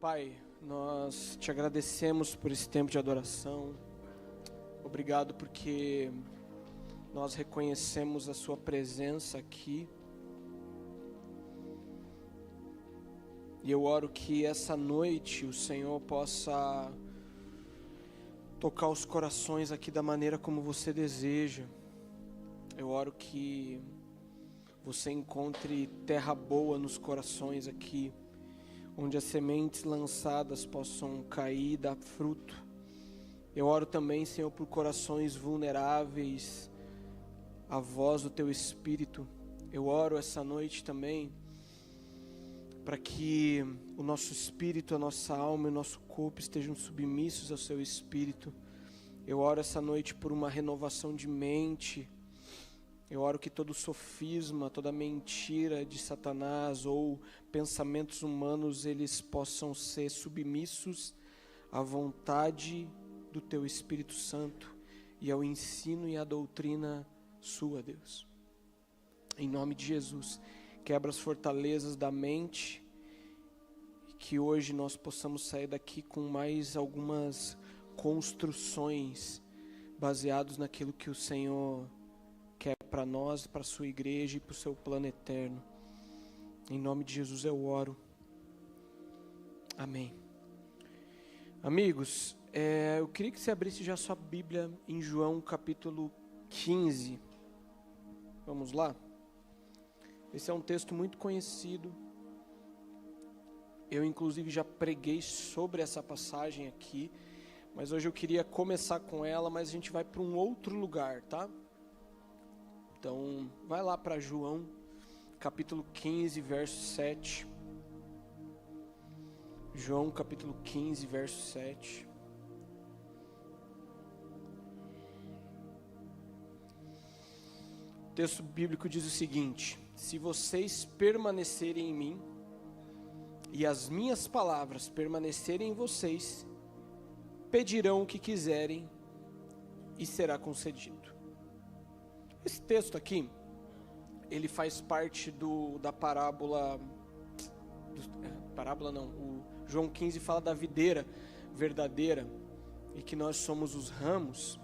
Pai, nós te agradecemos por esse tempo de adoração. Obrigado porque nós reconhecemos a sua presença aqui. E eu oro que essa noite o Senhor possa tocar os corações aqui da maneira como você deseja. Eu oro que você encontre terra boa nos corações aqui, onde as sementes lançadas possam cair e dar fruto. Eu oro também, Senhor, por corações vulneráveis à voz do Teu Espírito. Eu oro essa noite também para que o nosso espírito, a nossa alma e o nosso corpo estejam submissos ao Seu Espírito. Eu oro essa noite por uma renovação de mente. Eu oro que todo sofisma, toda mentira de Satanás ou pensamentos humanos, eles possam ser submissos à vontade do Teu Espírito Santo e ao ensino e à doutrina sua, Deus. Em nome de Jesus, quebra as fortalezas da mente e que hoje nós possamos sair daqui com mais algumas construções baseadas naquilo que o Senhor quer para nós, para a sua igreja e para o seu plano eterno. Em nome de Jesus eu oro. Amém. Amigos, eu queria que você abrisse já sua Bíblia em João capítulo 15. Vamos lá? Esse é um texto muito conhecido. Eu inclusive já preguei sobre essa passagem aqui, mas hoje eu queria começar com ela, mas a gente vai para um outro lugar, tá? Então, vai lá para João, capítulo 15, verso 7. João, capítulo 15, verso 7. O texto bíblico diz o seguinte: se vocês permanecerem em mim, e as minhas palavras permanecerem em vocês, pedirão o que quiserem, e será concedido. Esse texto aqui, ele faz parte da parábola, o João 15 fala da videira verdadeira, e que nós somos os ramos,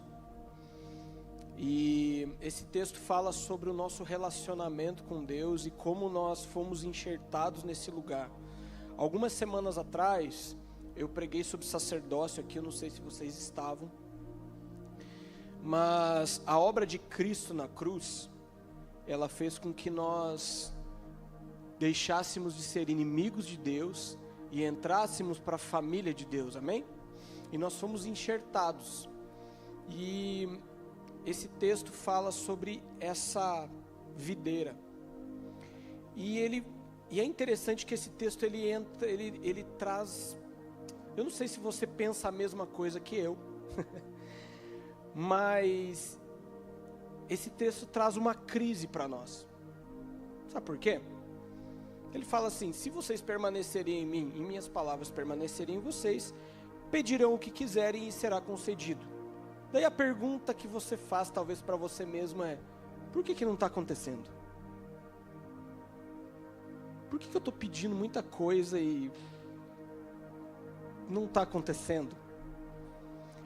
e esse texto fala sobre o nosso relacionamento com Deus, e como nós fomos enxertados nesse lugar. Algumas semanas atrás, eu preguei sobre sacerdócio aqui, eu não sei se vocês estavam, mas a obra de Cristo na cruz, ela fez com que nós deixássemos de ser inimigos de Deus e entrássemos para a família de Deus, amém? E nós fomos enxertados. E esse texto fala sobre essa videira. E é interessante que esse texto ele traz, eu não sei se você pensa a mesma coisa que eu, mas esse texto traz uma crise para nós. Sabe por quê? Ele fala assim: se vocês permanecerem em mim, e minhas palavras permanecerem em vocês, pedirão o que quiserem e será concedido. Daí a pergunta que você faz, talvez para você mesmo, é: por que não está acontecendo? Por que eu estou pedindo muita coisa e não está acontecendo?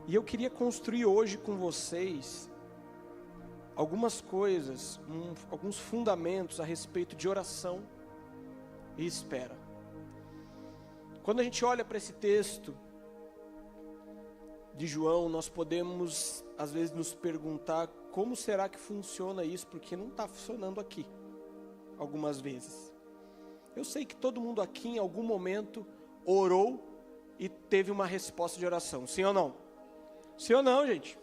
E eu queria construir hoje com vocês algumas coisas, alguns fundamentos a respeito de oração e espera. Quando a gente olha para esse texto de João, nós podemos às vezes nos perguntar como será que funciona isso, porque não está funcionando aqui, algumas vezes. Eu sei que todo mundo aqui em algum momento orou e teve uma resposta de oração, sim ou não? Sim ou não, gente?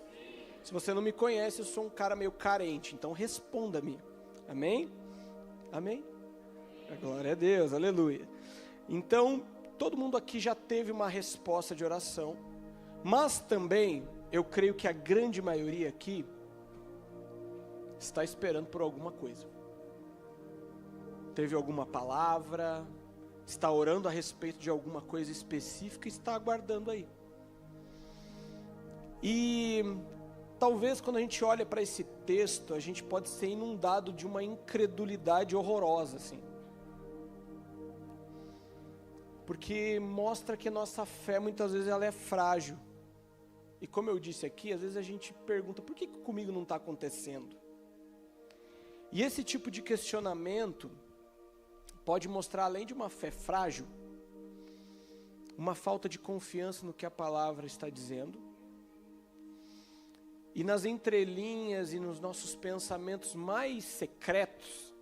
Se você não me conhece, eu sou um cara meio carente, então responda-me. Amém? Amém? Glória a Deus, aleluia. Então, todo mundo aqui já teve uma resposta de oração, mas também, eu creio que a grande maioria aqui está esperando por alguma coisa. Teve alguma palavra, está orando a respeito de alguma coisa específica e está aguardando aí. E talvez quando a gente olha para esse texto, a gente pode ser inundado de uma incredulidade horrorosa, assim. porque mostra que a nossa fé muitas vezes ela é frágil. E como eu disse aqui, às vezes a gente pergunta, por que comigo não está acontecendo? E esse tipo de questionamento pode mostrar, além de uma fé frágil, uma falta de confiança no que a palavra está dizendo. E nas entrelinhas e nos nossos pensamentos mais secretos,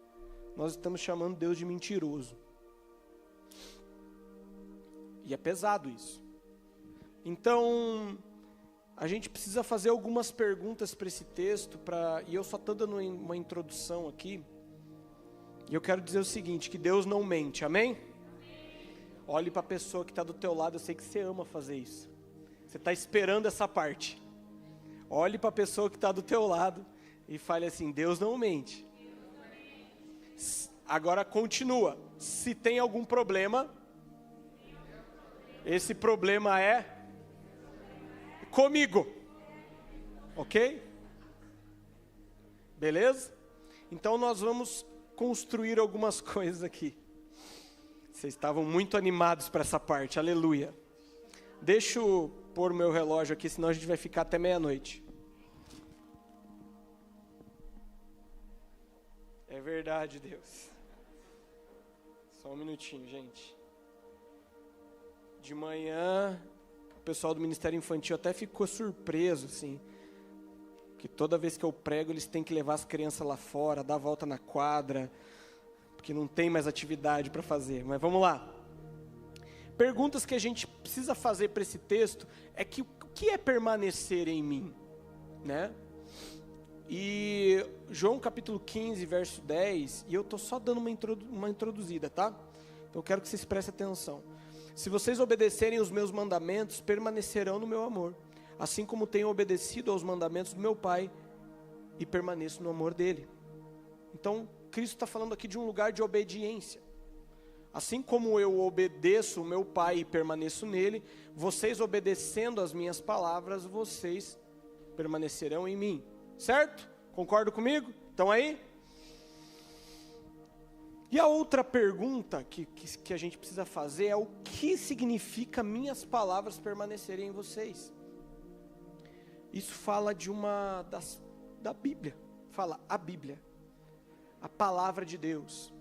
nós estamos chamando Deus de mentiroso. E é pesado isso. Então, a gente precisa fazer algumas perguntas para esse texto, e eu só estou dando uma introdução aqui. E eu quero dizer o seguinte, que Deus não mente, amém? Olhe para a pessoa que está do teu lado, eu sei que você ama fazer isso. Você está esperando essa parte. Olhe para a pessoa que está do teu lado e fale assim, Deus não mente. Agora continua, se tem algum problema, esse problema é comigo, ok? Beleza? Então nós vamos construir algumas coisas aqui. Vocês estavam muito animados para essa parte, aleluia. Deixa eu pôr o meu relógio aqui, senão a gente vai ficar até meia-noite. É verdade, Deus. Só um minutinho, gente. De manhã, o pessoal do Ministério Infantil até ficou surpreso, assim, que toda vez que eu prego, eles têm que levar as crianças lá fora, dar a volta na quadra, porque não tem mais atividade para fazer. Mas vamos lá. Perguntas que a gente precisa fazer para esse texto é que o que é permanecer em mim, né? E João capítulo 15, verso 10, e eu estou só dando uma introduzida, tá? Então eu quero que vocês prestem atenção. Se vocês obedecerem os meus mandamentos, permanecerão no meu amor, assim como tenho obedecido aos mandamentos do meu Pai e permaneço no amor dele. Então, Cristo está falando aqui de um lugar de obediência. Assim como eu obedeço o meu Pai e permaneço nele, vocês obedecendo as minhas palavras, vocês permanecerão em mim. Certo? Concordo comigo? Estão aí? E a outra pergunta que a gente precisa fazer é o que significa minhas palavras permanecerem em vocês? Isso fala da Bíblia. Fala a Bíblia. A palavra de Deus.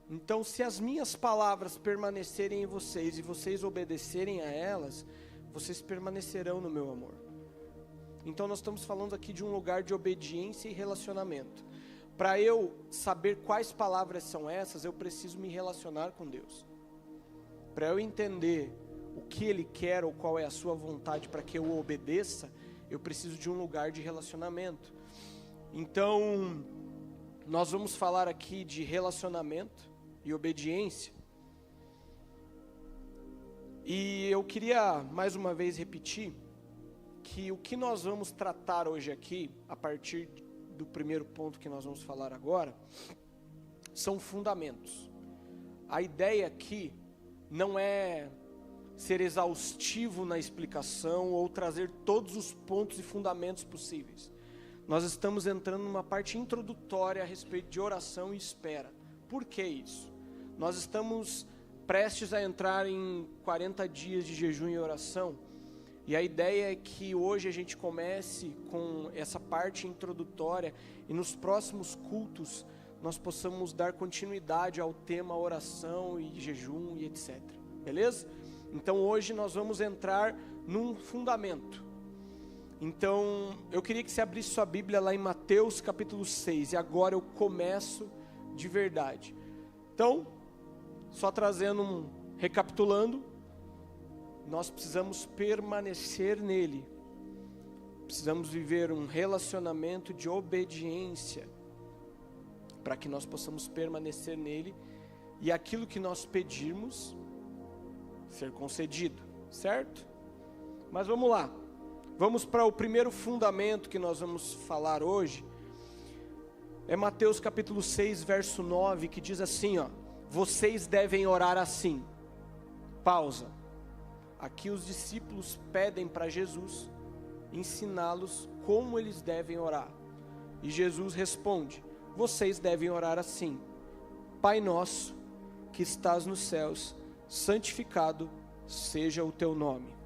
Então, se as minhas palavras permanecerem em vocês e vocês obedecerem a elas, vocês permanecerão no meu amor. Então, nós estamos falando aqui de um lugar de obediência e relacionamento. Para eu saber quais palavras são essas, eu preciso me relacionar com Deus. Para eu entender o que Ele quer ou qual é a sua vontade para que eu o obedeça, eu preciso de um lugar de relacionamento. Então, nós vamos falar aqui de relacionamento e obediência. E eu queria mais uma vez repetir que o que nós vamos tratar hoje aqui, a partir do primeiro ponto que nós vamos falar agora, são fundamentos. A ideia aqui não é ser exaustivo na explicação ou trazer todos os pontos e fundamentos possíveis. Nós estamos entrando numa parte introdutória a respeito de oração e espera. Por que isso? Nós estamos prestes a entrar em 40 dias de jejum e oração, e a ideia é que hoje a gente comece com essa parte introdutória e nos próximos cultos nós possamos dar continuidade ao tema oração e jejum e etc. Beleza? Então hoje nós vamos entrar num fundamento. Então eu queria que você abrisse sua Bíblia lá em Mateus capítulo 6, e agora eu começo de verdade. Então, só trazendo recapitulando, nós precisamos permanecer nele, precisamos viver um relacionamento de obediência, para que nós possamos permanecer nele, e aquilo que nós pedirmos, ser concedido, certo? Mas vamos lá, vamos para o primeiro fundamento que nós vamos falar hoje, é Mateus capítulo 6, verso 9, que diz assim, ó: vocês devem orar assim. Pausa. Aqui os discípulos pedem para Jesus ensiná-los como eles devem orar. E Jesus responde: vocês devem orar assim: Pai nosso, que estás nos céus, santificado seja o teu nome.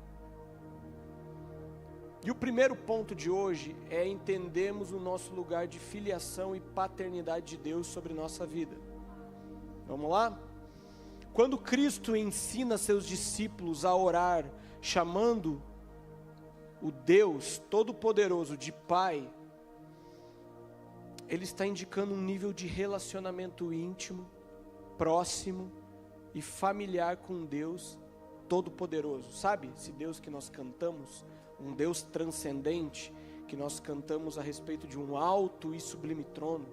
E o primeiro ponto de hoje é entendermos o nosso lugar de filiação e paternidade de Deus sobre nossa vida. Vamos lá? Quando Cristo ensina seus discípulos a orar, chamando o Deus Todo-Poderoso de Pai, Ele está indicando um nível de relacionamento íntimo, próximo e familiar com Deus Todo-Poderoso. Sabe esse Deus que nós cantamos? Um Deus transcendente, que nós cantamos a respeito de um alto e sublime trono.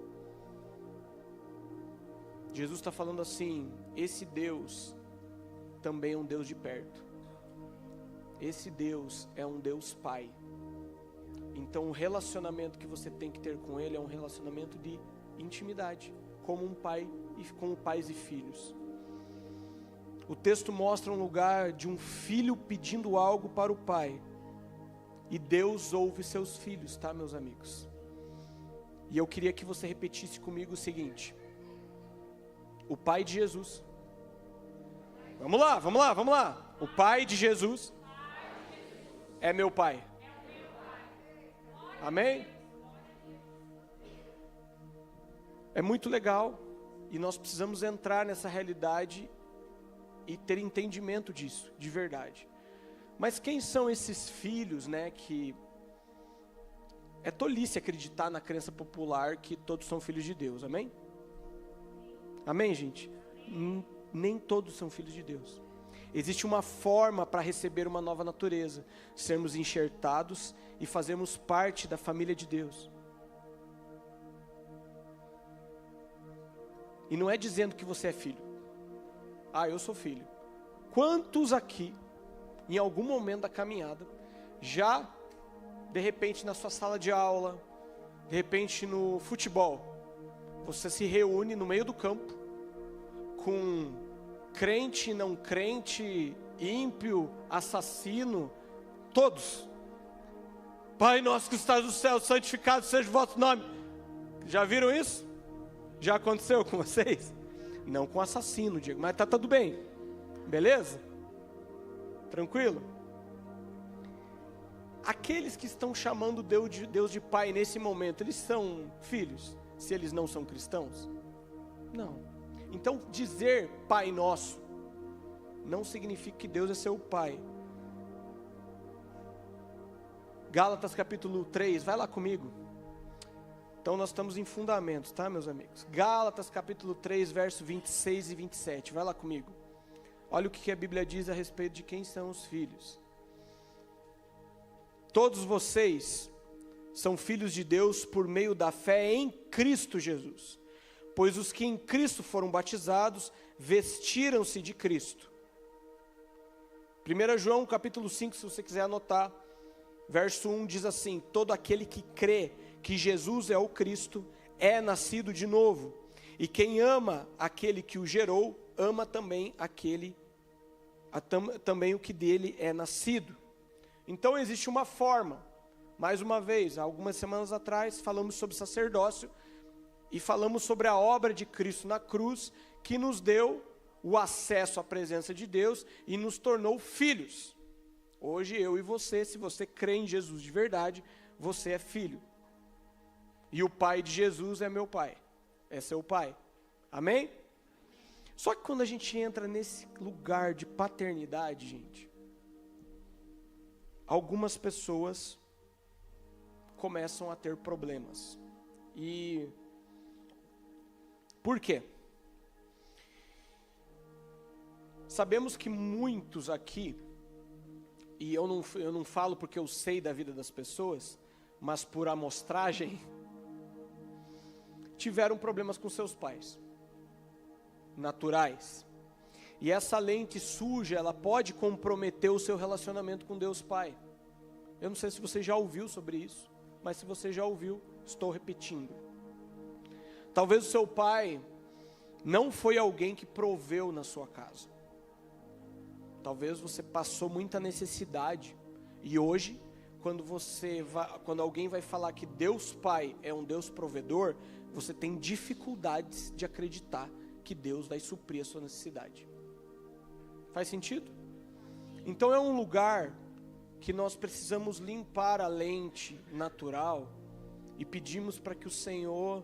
Jesus está falando assim, esse Deus também é um Deus de perto. Esse Deus é um Deus Pai. Então o relacionamento que você tem que ter com Ele é um relacionamento de intimidade, como um pai e como pais e filhos. O texto mostra um lugar de um filho pedindo algo para o pai. E Deus ouve seus filhos, tá, meus amigos? E eu queria que você repetisse comigo o seguinte: o pai de Jesus. Vamos lá, vamos lá, vamos lá. O pai de Jesus é meu pai. Amém? É muito legal. E nós precisamos entrar nessa realidade e ter entendimento disso, de verdade. Mas quem são esses filhos, né, que é tolice acreditar na crença popular que todos são filhos de Deus, amém? Amém, gente? Nem todos são filhos de Deus. Existe uma forma para receber uma nova natureza, sermos enxertados e fazermos parte da família de Deus. E não é dizendo que você é filho. Ah, eu sou filho. Quantos aqui, em algum momento da caminhada, já, de repente na sua sala de aula, de repente no futebol, você se reúne no meio do campo, com crente, não crente, ímpio, assassino, todos. Pai nosso que estás no céu, santificado seja o vosso nome. Já viram isso? Já aconteceu com vocês? Não com assassino, Diego, mas tá tudo bem. Beleza? Tranquilo? Aqueles que estão chamando Deus de Pai nesse momento, eles são filhos? Se eles não são cristãos? Não. Então dizer Pai Nosso não significa que Deus é seu Pai. Gálatas capítulo 3, vai lá comigo. Então nós estamos em fundamentos, tá, meus amigos? Gálatas capítulo 3, verso 26 e 27, vai lá comigo. Olha o que a Bíblia diz a respeito de quem são os filhos. Todos vocês são filhos de Deus por meio da fé em Cristo Jesus. Pois os que em Cristo foram batizados, vestiram-se de Cristo. 1 João capítulo 5, se você quiser anotar, verso 1 diz assim: todo aquele que crê que Jesus é o Cristo, é nascido de novo. E quem ama aquele que o gerou, ama também também o que dele é nascido. Então existe uma forma. Mais uma vez, algumas semanas atrás, falamos sobre sacerdócio e falamos sobre a obra de Cristo na cruz, que nos deu o acesso à presença de Deus e nos tornou filhos. Hoje eu e você, se você crê em Jesus de verdade, você é filho. E o pai de Jesus é meu pai, é seu pai. Amém? Só que quando a gente entra nesse lugar de paternidade, gente, algumas pessoas começam a ter problemas. E por quê? Sabemos que muitos aqui, e eu não falo porque eu sei da vida das pessoas, mas por amostragem, tiveram problemas com seus pais, naturais. E essa lente suja, ela pode comprometer o seu relacionamento com Deus Pai. Eu não sei se você já ouviu sobre isso, mas se você já ouviu, estou repetindo. Talvez o seu pai não foi alguém que proveu na sua casa. Talvez você passou muita necessidade. E hoje, quando alguém vai falar que Deus Pai é um Deus provedor, você tem dificuldades de acreditar que Deus vai suprir a sua necessidade. Faz sentido? Então é um lugar que nós precisamos limpar a lente natural e pedimos para que o Senhor,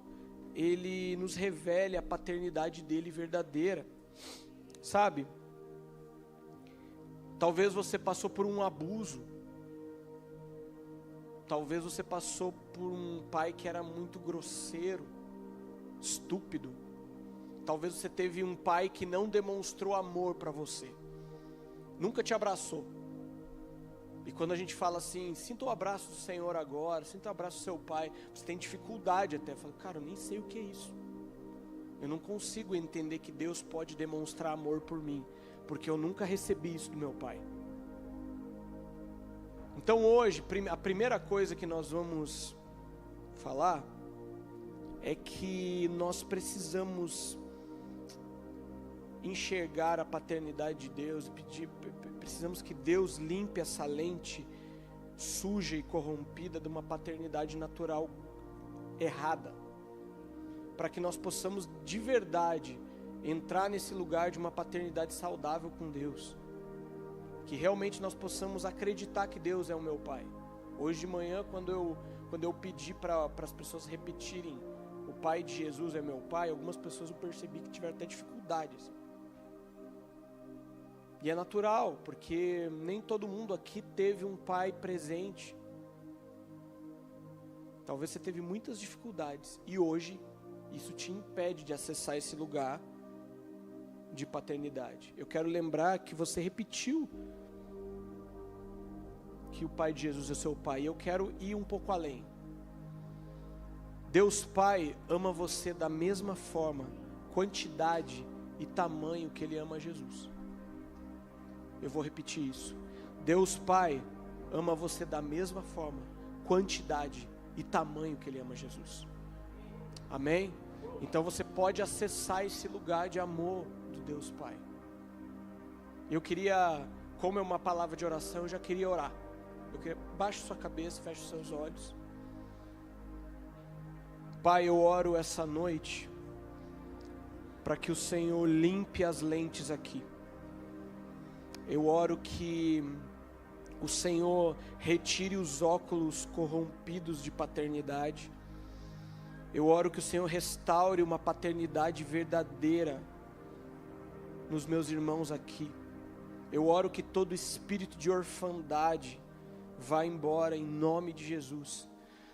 Ele nos revele a paternidade dEle verdadeira. Sabe? Talvez você passou por um abuso. Talvez você passou por um pai que era muito grosseiro, estúpido. Talvez você teve um pai que não demonstrou amor para você. Nunca te abraçou. E quando a gente fala assim, sinta o abraço do Senhor agora, sinta o abraço do seu pai, você tem dificuldade até. Fala, cara, eu nem sei o que é isso. Eu não consigo entender que Deus pode demonstrar amor por mim, porque eu nunca recebi isso do meu pai. Então hoje, a primeira coisa que nós vamos falar é que nós precisamos enxergar a paternidade de Deus, precisamos que Deus limpe essa lente suja e corrompida de uma paternidade natural errada, para que nós possamos de verdade entrar nesse lugar de uma paternidade saudável com Deus, que realmente nós possamos acreditar que Deus é o meu pai. Hoje de manhã, quando eu pedi para as pessoas repetirem, o pai de Jesus é meu pai, algumas pessoas eu percebi que tiveram até dificuldades. E é natural, porque nem todo mundo aqui teve um pai presente. Talvez você teve muitas dificuldades, e hoje isso te impede de acessar esse lugar de paternidade. Eu quero lembrar que você repetiu que o pai de Jesus é seu pai, e eu quero ir um pouco além. Deus Pai ama você da mesma forma, quantidade e tamanho que Ele ama Jesus. Eu vou repetir isso. Deus Pai ama você da mesma forma, quantidade e tamanho que Ele ama Jesus. Amém? Então você pode acessar esse lugar de amor do Deus Pai. Eu queria, como é uma palavra de oração, eu já queria orar. Baixe sua cabeça, feche os seus olhos. Pai, eu oro essa noite para que o Senhor limpe as lentes aqui. Eu oro que o Senhor retire os óculos corrompidos de paternidade. Eu oro que o Senhor restaure uma paternidade verdadeira nos meus irmãos aqui. Eu oro que todo espírito de orfandade vá embora em nome de Jesus.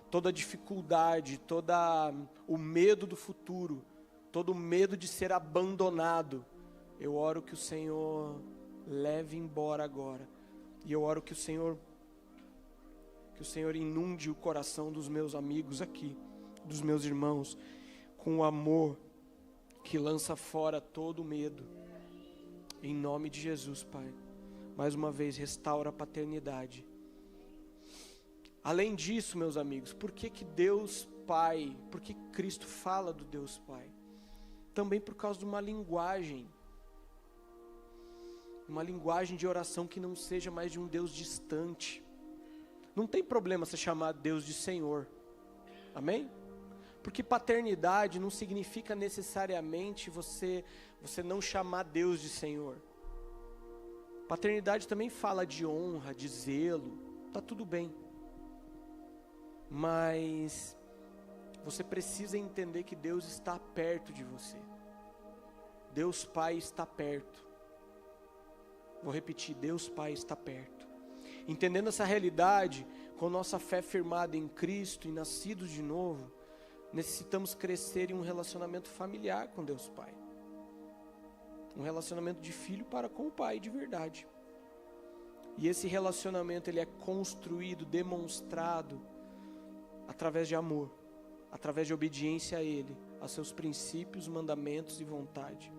Toda dificuldade, todo o medo do futuro, todo o medo de ser abandonado, eu oro que o Senhor leve embora agora. E eu oro que o Senhor inunde o coração dos meus amigos aqui, dos meus irmãos, com o amor que lança fora todo o medo. Em nome de Jesus, Pai. Mais uma vez, restaura a paternidade. Além disso, meus amigos, por que Deus Pai, por que Cristo fala do Deus Pai? Também por causa de uma linguagem de oração que não seja mais de um Deus distante. Não tem problema você chamar Deus de Senhor, amém? Porque paternidade não significa necessariamente você não chamar Deus de Senhor. Paternidade também fala de honra, de zelo, tá tudo bem. Mas você precisa entender que Deus está perto de você. Deus Pai está perto. Vou repetir, Deus Pai está perto. Entendendo essa realidade, com nossa fé firmada em Cristo e nascidos de novo, necessitamos crescer em um relacionamento familiar com Deus Pai. Um relacionamento de filho para com o Pai de verdade. E esse relacionamento ele é construído, demonstrado através de amor, através de obediência a Ele, a seus princípios, mandamentos e vontade.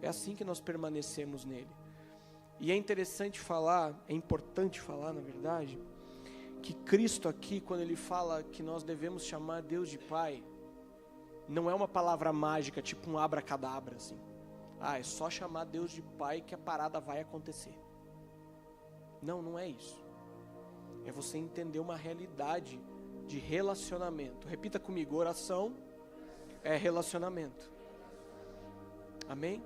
É assim que nós permanecemos nele. E é interessante falar, é importante falar, na verdade, que Cristo aqui, quando Ele fala que nós devemos chamar Deus de Pai, não é uma palavra mágica, tipo um abracadabra, assim. É só chamar Deus de Pai que a parada vai acontecer. Não é isso. É você entender uma realidade de relacionamento. Repita comigo, oração é relacionamento. Amém?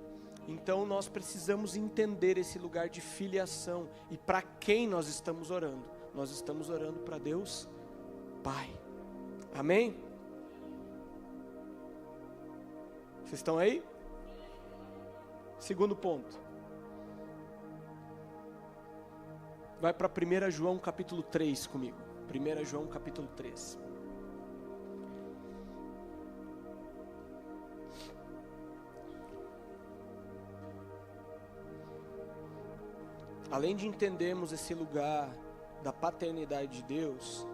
Então nós precisamos entender esse lugar de filiação. E para quem nós estamos orando? Nós estamos orando para Deus Pai. Amém? Vocês estão aí? Segundo ponto. Vai para 1 João capítulo 3 comigo. 1 João capítulo 3. Além de entendermos esse lugar da paternidade de Deus,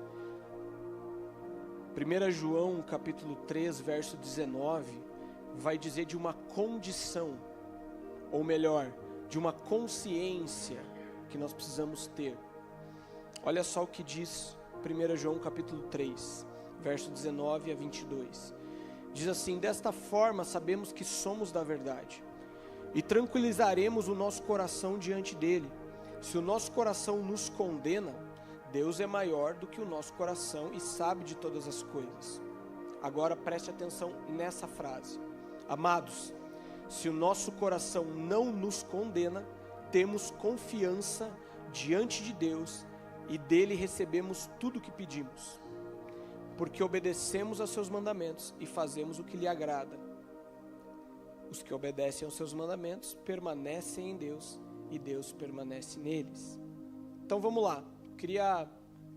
1 João capítulo 3, verso 19, vai dizer de uma condição, ou melhor, de uma consciência que nós precisamos ter. Olha só o que diz 1 João capítulo 3, verso 19 a 22. Diz assim: desta forma sabemos que somos da verdade, e tranquilizaremos o nosso coração diante dele. Se o nosso coração nos condena, Deus é maior do que o nosso coração e sabe de todas as coisas. Agora preste atenção nessa frase. Amados, se o nosso coração não nos condena, temos confiança diante de Deus e dele recebemos tudo o que pedimos, porque obedecemos aos seus mandamentos e fazemos o que lhe agrada. Os que obedecem aos seus mandamentos permanecem em Deus e Deus permanece neles. Então vamos lá, queria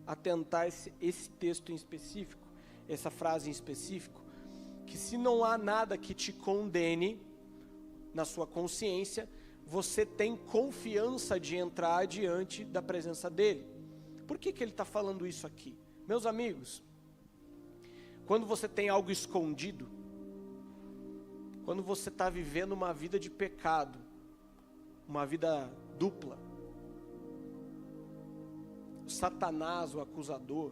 atentar esse texto em específico, essa frase em específico, que se não há nada que te condene na sua consciência, você tem confiança de entrar diante da presença dele. Por que ele está falando isso aqui? Meus amigos, quando você tem algo escondido, quando você está vivendo uma vida de pecado, uma vida dupla, o Satanás, o acusador,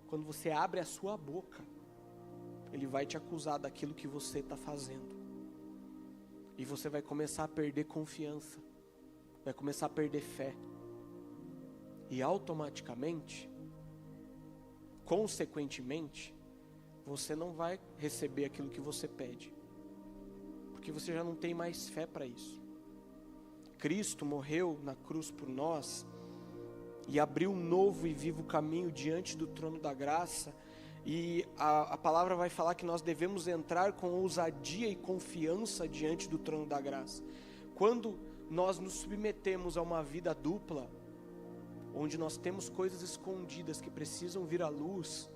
quando você abre a sua boca, ele vai te acusar daquilo que você está fazendo. E você vai começar a perder confiança, vai começar a perder fé. E automaticamente, consequentemente, você não vai receber aquilo que você pede, porque você já não tem mais fé para isso. Cristo morreu na cruz por nós e abriu um novo e vivo caminho diante do trono da graça, e a palavra vai falar que nós devemos entrar com ousadia e confiança diante do trono da graça. Quando nós nos submetemos a uma vida dupla, onde nós temos coisas escondidas que precisam vir à luz,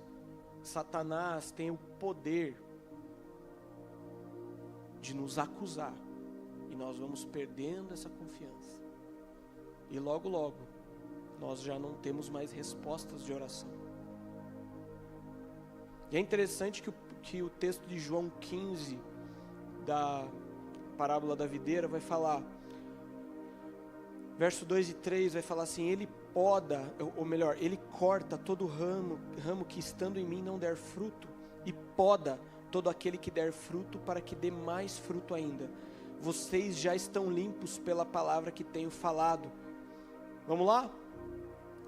Satanás tem o poder de nos acusar, e nós vamos perdendo essa confiança, e logo logo nós já não temos mais respostas de oração. E é interessante que o texto de João 15, da parábola da videira, vai falar, verso 2 e 3, vai falar assim: ele poda, ou melhor, ele corta todo ramo que estando em mim não der fruto, e poda todo aquele que der fruto, para que dê mais fruto ainda. Vocês já estão limpos pela palavra que tenho falado. Vamos lá?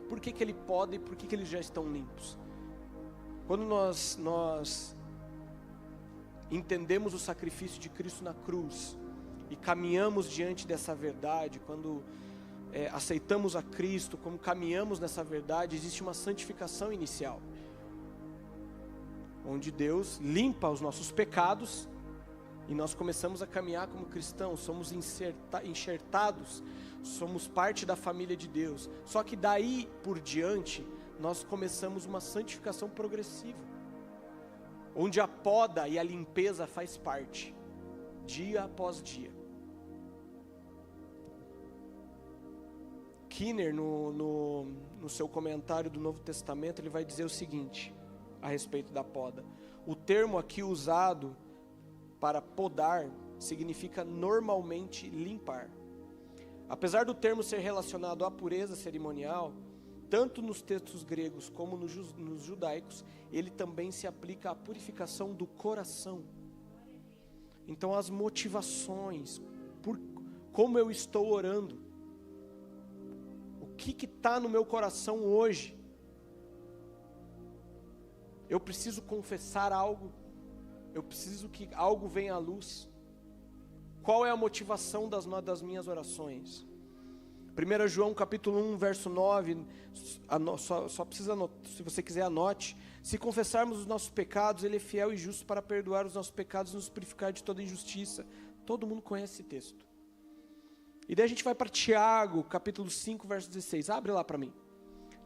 Por que ele poda e por que eles já estão limpos? Quando nós entendemos o sacrifício de Cristo na cruz e caminhamos diante dessa verdade, quando aceitamos a Cristo, como caminhamos nessa verdade, existe uma santificação inicial, onde Deus limpa os nossos pecados e nós começamos a caminhar como cristãos, somos enxertados, somos parte da família de Deus. Só que daí por diante, nós começamos uma santificação progressiva, onde a poda e a limpeza faz parte, dia após dia. Kinner, no seu comentário do Novo Testamento, ele vai dizer o seguinte a respeito da poda: o termo aqui usado para podar significa normalmente limpar. Apesar do termo ser relacionado à pureza cerimonial, tanto nos textos gregos como nos judaicos, ele também se aplica à purificação do coração. Então as motivações, como eu estou orando, o que está no meu coração hoje? Eu preciso confessar algo, eu preciso que algo venha à luz. qual é a motivação das minhas orações? 1 João capítulo 1, verso 9, só precisa anotar, se você quiser anote. Se confessarmos os nossos pecados, Ele é fiel e justo para perdoar os nossos pecados e nos purificar de toda injustiça. Todo mundo conhece esse texto. E daí a gente vai para Tiago, capítulo 5, verso 16. Abre lá para mim.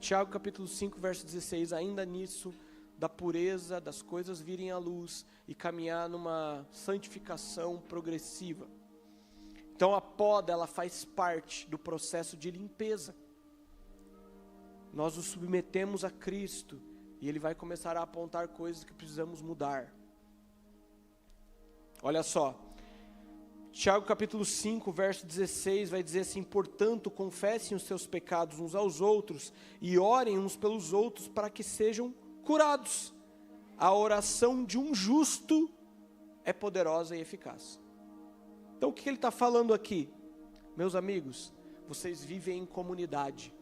Tiago, capítulo 5, verso 16. Ainda nisso, da pureza das coisas virem à luz e caminhar numa santificação progressiva. Então a poda, ela faz parte do processo de limpeza. Nós nos submetemos a Cristo e Ele vai começar a apontar coisas que precisamos mudar. Olha só, Tiago capítulo 5, verso 16 vai dizer assim: portanto, confessem os seus pecados uns aos outros e orem uns pelos outros para que sejam curados. A oração de um justo é poderosa e eficaz. Então o que ele está falando aqui? Meus amigos, vocês vivem em comunidade.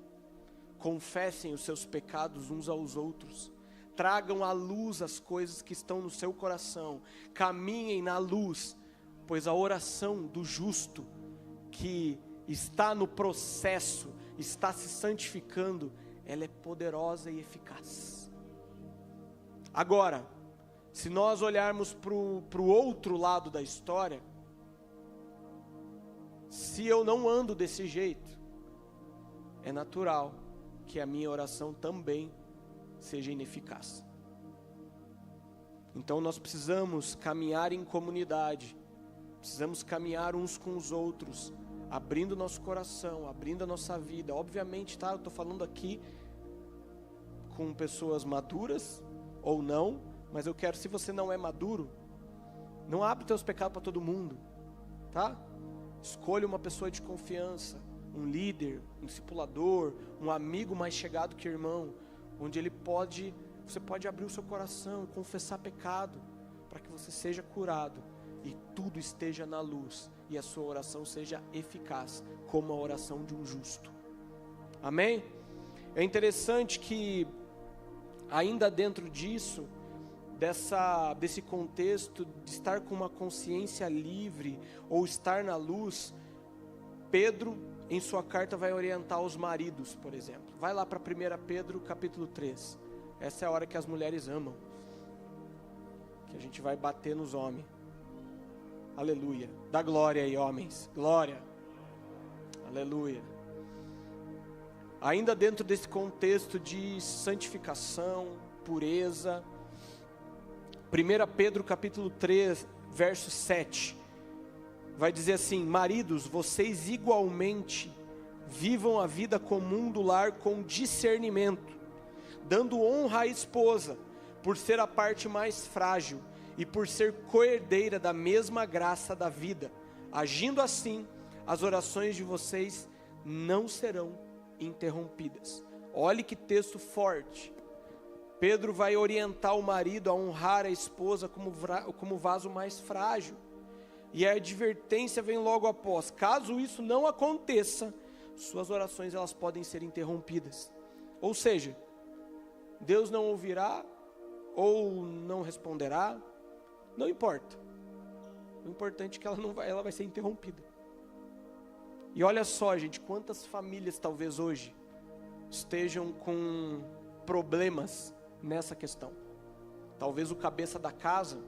Confessem os seus pecados uns aos outros. Tragam à luz as coisas que estão no seu coração. Caminhem na luz, pois a oração do justo, que está no processo, está se santificando, ela é poderosa e eficaz. Agora, se nós olharmos para o outro lado da história, se eu não ando desse jeito, é natural que a minha oração também seja ineficaz. Então nós precisamos caminhar em comunidade, precisamos caminhar uns com os outros, abrindo nosso coração, abrindo a nossa vida. Obviamente, tá? Eu estou falando aqui com pessoas maduras ou não, mas eu quero, se você não é maduro, não abre teus pecados para todo mundo, tá? Escolha uma pessoa de confiança, um líder, um discipulador, um amigo mais chegado que irmão, onde você pode abrir o seu coração, confessar pecado, para que você seja curado e tudo esteja na luz e a sua oração seja eficaz, como a oração de um justo. Amém? É interessante que, ainda dentro disso, desse contexto de estar com uma consciência livre ou estar na luz, Pedro, em sua carta, vai orientar os maridos, por exemplo. Vai lá para 1 Pedro capítulo 3. Essa é a hora que as mulheres amam, que a gente vai bater nos homens. Aleluia. Dá glória aí, homens. Glória. Aleluia. Ainda dentro desse contexto de santificação, pureza, 1 Pedro capítulo 3, verso 7, vai dizer assim: maridos, vocês igualmente vivam a vida comum do lar com discernimento, dando honra à esposa, por ser a parte mais frágil, e por ser coerdeira da mesma graça da vida. Agindo assim, as orações de vocês não serão interrompidas. Olhe que texto forte. Pedro vai orientar o marido a honrar a esposa como vaso mais frágil. E a advertência vem logo após: caso isso não aconteça, suas orações elas podem ser interrompidas. Ou seja, Deus não ouvirá ou não responderá, não importa. O importante é que ela vai ser interrompida. E olha só, gente, quantas famílias talvez hoje estejam com problemas nessa questão. Talvez o cabeça da casa,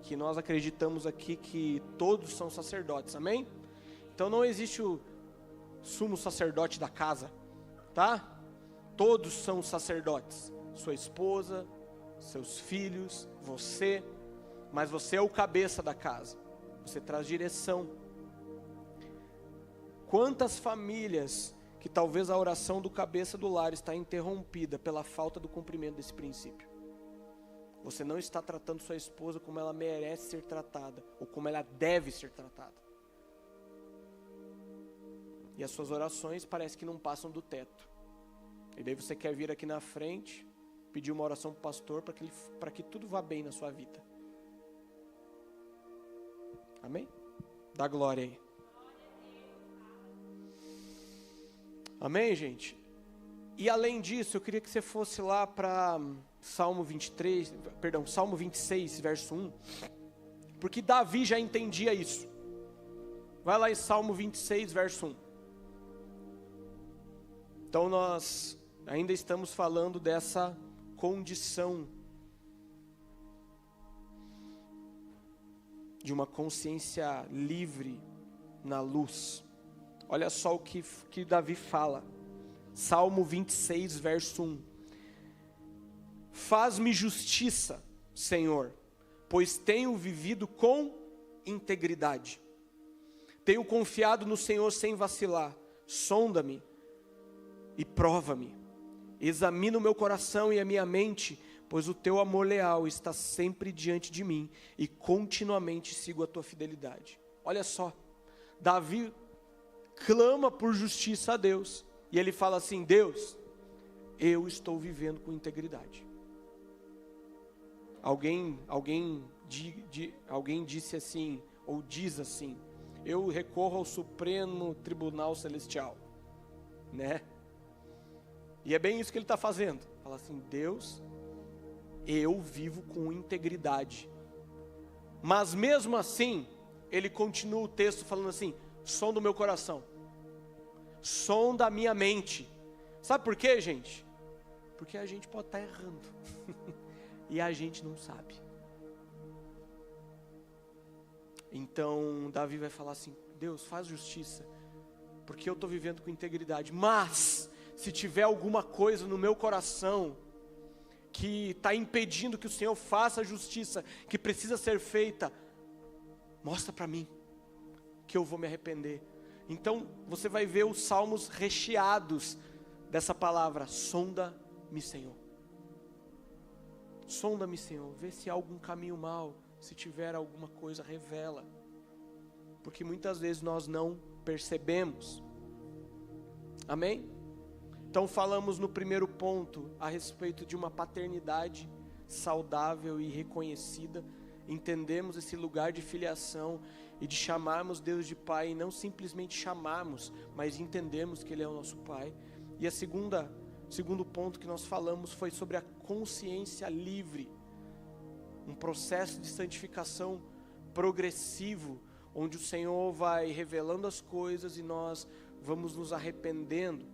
que nós acreditamos aqui que todos são sacerdotes, amém? Então não existe o sumo sacerdote da casa, tá? Todos são sacerdotes, sua esposa, seus filhos, você, mas você é o cabeça da casa, você traz direção. Quantas famílias que talvez a oração do cabeça do lar está interrompida pela falta do cumprimento desse princípio? Você não está tratando sua esposa como ela merece ser tratada, ou como ela deve ser tratada. E as suas orações parece que não passam do teto. E daí você quer vir aqui na frente, pedir uma oração para o pastor, para que tudo vá bem na sua vida. Amém? Dá glória aí. Amém, gente? E além disso, eu queria que você fosse lá para Salmo 26, verso 1, porque Davi já entendia isso. Vai lá em Salmo 26, verso 1. Então nós ainda estamos falando dessa condição de uma consciência livre na luz. Olha só o que Davi fala. Salmo 26, verso 1. Faz-me justiça, Senhor, pois tenho vivido com integridade. Tenho confiado no Senhor sem vacilar. Sonda-me e prova-me. Examina o meu coração e a minha mente, pois o teu amor leal está sempre diante de mim e continuamente sigo a tua fidelidade. Olha só, Davi clama por justiça a Deus e ele fala assim: Deus, eu estou vivendo com integridade. Alguém disse assim, ou diz assim: eu recorro ao Supremo Tribunal Celestial, né? E é bem isso que ele está fazendo. Fala assim: Deus, eu vivo com integridade. Mas mesmo assim, ele continua o texto falando assim: som do meu coração, som da minha mente. Sabe por quê, gente? Porque a gente pode estar errando e a gente não sabe. Então Davi vai falar assim: Deus, faz justiça, porque eu estou vivendo com integridade. Mas se tiver alguma coisa no meu coração que está impedindo que o Senhor faça a justiça que precisa ser feita, mostra para mim, que eu vou me arrepender. Então você vai ver os salmos recheados dessa palavra: sonda-me, Senhor. Sonda-me, Senhor, vê se há algum caminho mau, se tiver alguma coisa, revela. Porque muitas vezes nós não percebemos. Amém? Então falamos no primeiro ponto a respeito de uma paternidade saudável e reconhecida. Entendemos esse lugar de filiação e de chamarmos Deus de Pai, e não simplesmente chamarmos, mas entendemos que Ele é o nosso Pai. E a segundo ponto que nós falamos foi sobre a consciência livre, um processo de santificação progressivo, onde o Senhor vai revelando as coisas e nós vamos nos arrependendo,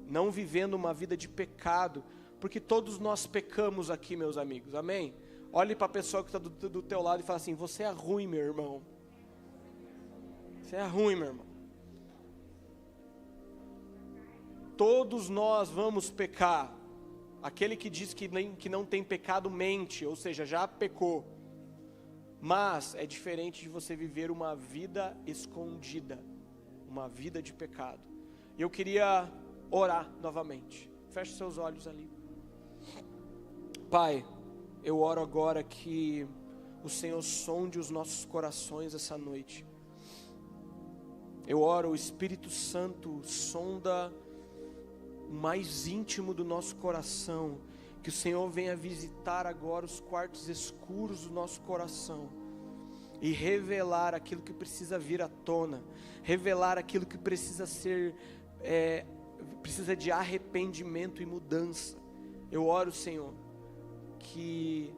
não vivendo uma vida de pecado, porque todos nós pecamos aqui, meus amigos, amém? Olhe para a pessoa que está do teu lado e fala assim: você é ruim, meu irmão. Você é ruim, meu irmão. Todos nós vamos pecar. Aquele que diz que não tem pecado mente, ou seja, já pecou. Mas é diferente de você viver uma vida escondida, uma vida de pecado. Eu queria orar novamente. Feche seus olhos ali. Pai, eu oro agora que o Senhor sonde os nossos corações essa noite. Eu oro, o Espírito Santo sonda o mais íntimo do nosso coração, que o Senhor venha visitar agora os quartos escuros do nosso coração e revelar aquilo que precisa vir à tona, revelar aquilo que precisa ser, precisa de arrependimento e mudança. Eu oro, Senhor, que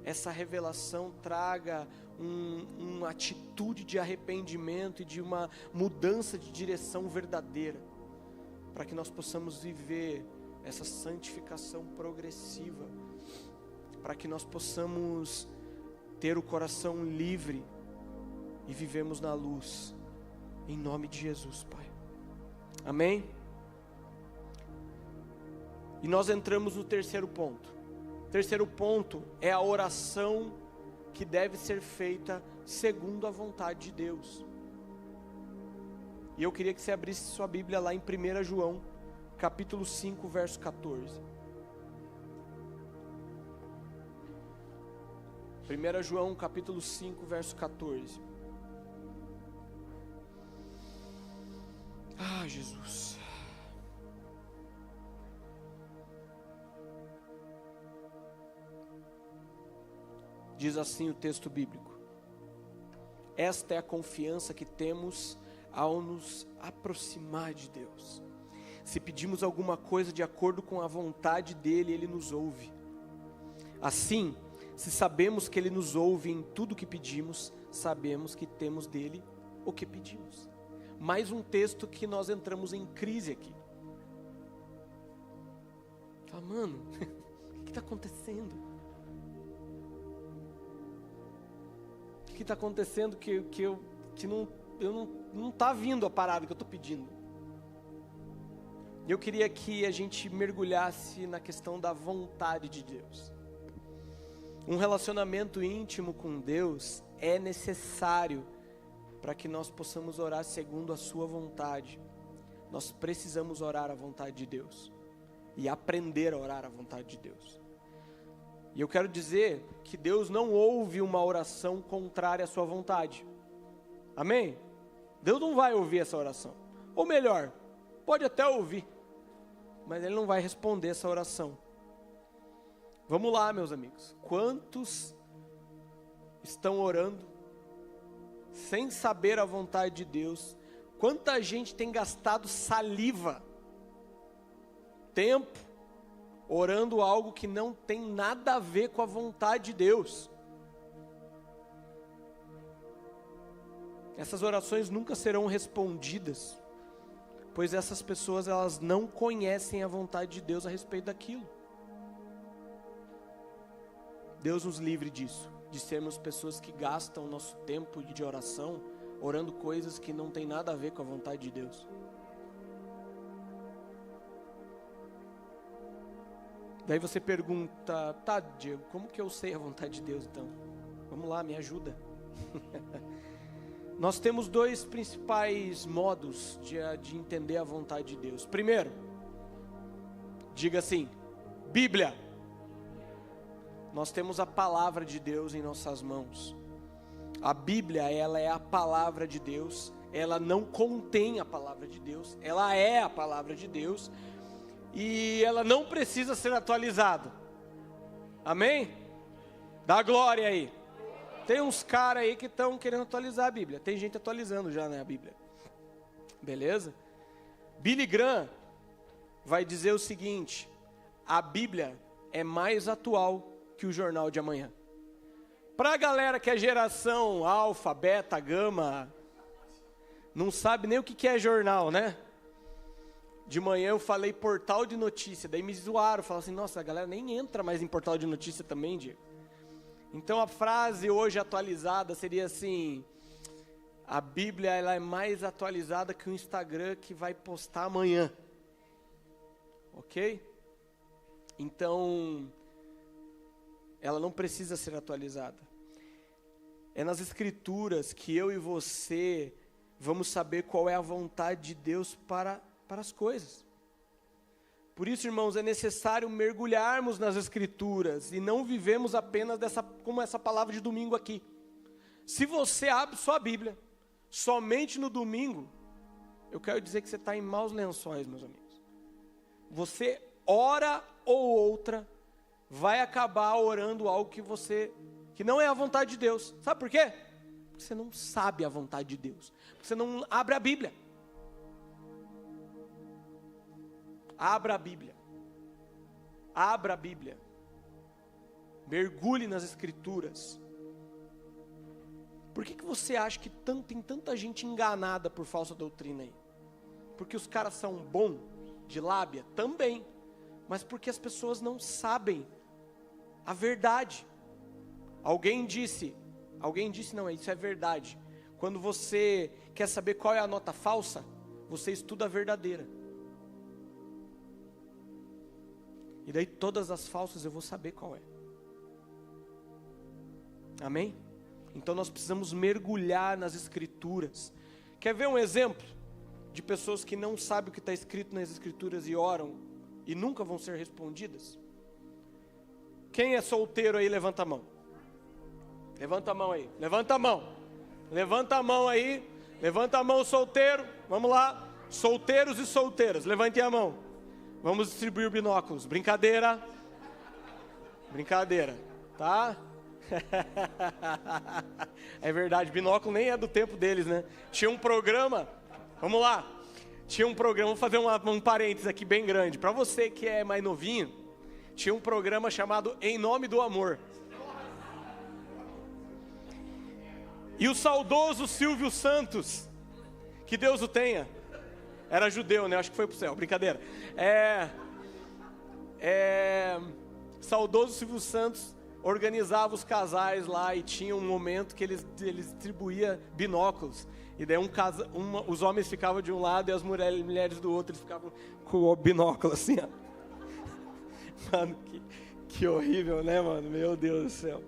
essa revelação traga uma atitude de arrependimento e de uma mudança de direção verdadeira, para que nós possamos viver essa santificação progressiva, para que nós possamos ter o coração livre e vivemos na luz, em nome de Jesus, Pai. Amém? E nós entramos no terceiro ponto. O terceiro ponto é a oração que deve ser feita segundo a vontade de Deus. E eu queria que você abrisse sua Bíblia lá em 1 João, capítulo 5, verso 14. 1 João, capítulo 5, verso 14. Ah, Jesus. Diz assim o texto bíblico: esta é a confiança que temos ao nos aproximar de Deus. Se pedimos alguma coisa de acordo com a vontade dEle, Ele nos ouve. Assim, se sabemos que Ele nos ouve em tudo que pedimos, sabemos que temos dEle o que pedimos. Mais um texto que nós entramos em crise aqui. Fala, mano, o que está acontecendo? O que está acontecendo que não está vindo a parada que eu estou pedindo? Eu queria que a gente mergulhasse na questão da vontade de Deus. Um relacionamento íntimo com Deus é necessário para que nós possamos orar segundo a sua vontade. Nós precisamos orar a vontade de Deus e aprender a orar a vontade de Deus. E eu quero dizer que Deus não ouve uma oração contrária à sua vontade. Amém? Deus não vai ouvir essa oração. Ou melhor, pode até ouvir, mas Ele não vai responder essa oração. Vamos lá, meus amigos. Quantos estão orando sem saber a vontade de Deus? Quanta gente tem gastado saliva, tempo, orando algo que não tem nada a ver com a vontade de Deus? Essas orações nunca serão respondidas, pois essas pessoas, elas não conhecem a vontade de Deus a respeito daquilo. Deus nos livre disso, de sermos pessoas que gastam o nosso tempo de oração orando coisas que não tem nada a ver com a vontade de Deus. Daí você pergunta, tá, Diego, como que eu sei a vontade de Deus então? Vamos lá, me ajuda. Nós temos dois principais modos de entender a vontade de Deus. Primeiro, diga assim, Bíblia. Nós temos a palavra de Deus em nossas mãos. A Bíblia, ela é a palavra de Deus. Ela não contém a palavra de Deus. Ela é a palavra de Deus. E ela não precisa ser atualizada. Amém? Dá glória aí. Tem uns caras aí que estão querendo atualizar a Bíblia. Tem gente atualizando já, né, a Bíblia. Beleza? Billy Graham vai dizer o seguinte: a Bíblia é mais atual que o jornal de amanhã. Para a galera que é geração alfa, beta, gama, não sabe nem o que é jornal, né? De manhã eu falei portal de notícia, daí me zoaram, falaram assim, nossa, a galera nem entra mais em portal de notícia também, Diego. Então a frase hoje atualizada seria assim, a Bíblia, ela é mais atualizada que o Instagram que vai postar amanhã. Ok? Então, ela não precisa ser atualizada. É nas Escrituras que eu e você vamos saber qual é a vontade de Deus para as coisas. Por isso, irmãos, é necessário mergulharmos nas Escrituras e não vivemos apenas como essa palavra de domingo aqui. Se você abre sua Bíblia somente no domingo, eu quero dizer que você está em maus lençóis, meus amigos. Você, hora ou outra, vai acabar orando algo que não é a vontade de Deus. Sabe por quê? Porque você não sabe a vontade de Deus. Porque você não abre a Bíblia. Abra a Bíblia. Abra a Bíblia. Mergulhe nas Escrituras. Por que você acha que tem tanta gente enganada por falsa doutrina aí? Porque os caras são bons de lábia? Também. Mas porque as pessoas não sabem a verdade. Alguém disse não, isso é verdade. Quando você quer saber qual é a nota falsa, você estuda a verdadeira. E daí todas as falsas eu vou saber qual é. Amém? Então nós precisamos mergulhar nas Escrituras. Quer ver um exemplo de pessoas que não sabem o que está escrito nas Escrituras e oram e nunca vão ser respondidas? Quem é solteiro aí, levanta a mão. Levanta a mão aí, levanta a mão. Levanta a mão aí, levanta a mão solteiro, vamos lá. Solteiros e solteiras, levantem a mão. Vamos distribuir binóculos, brincadeira. Brincadeira, tá? É verdade, binóculo nem é do tempo deles, né? Tinha um programa, vamos lá. Tinha um programa, vou fazer um parênteses aqui bem grande. Para você que é mais novinho, tinha um programa chamado Em Nome do Amor. E o saudoso Silvio Santos, que Deus o tenha, era judeu, né? Acho que foi pro céu, brincadeira. Saudoso Silvio Santos organizava os casais lá e tinha um momento que ele distribuía binóculos. E daí os homens ficavam de um lado e as mulheres do outro, eles ficavam com o binóculo assim, ó. Mano, que horrível, né, mano? Meu Deus do céu.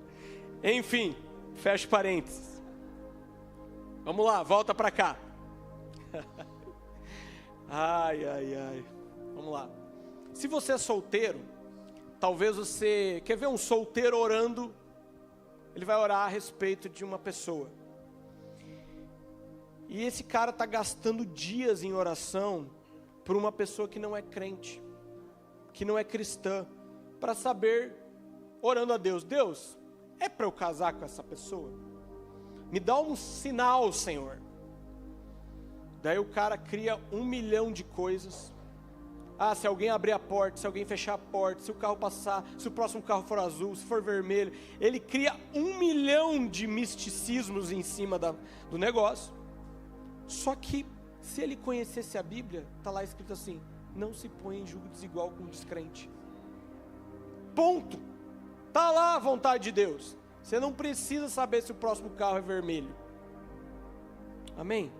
Enfim, fecha parênteses. Vamos lá, volta pra cá. Ai. Vamos lá. Se você é solteiro, talvez você... Quer ver um solteiro orando? Ele vai orar a respeito de uma pessoa. E esse cara está gastando dias em oração por uma pessoa que não é crente, que não é cristã, para saber, orando a Deus, Deus, é para eu casar com essa pessoa? Me dá um sinal, Senhor. Daí o cara cria 1 milhão de coisas. Ah, se alguém abrir a porta, se alguém fechar a porta, se o carro passar, se o próximo carro for azul, se for vermelho. Ele cria 1 milhão de misticismos em cima do negócio. Só que, se ele conhecesse a Bíblia, está lá escrito assim: não se põe em julgo desigual com o descrente. Ponto. Está lá a vontade de Deus. Você não precisa saber se o próximo carro é vermelho. Amém?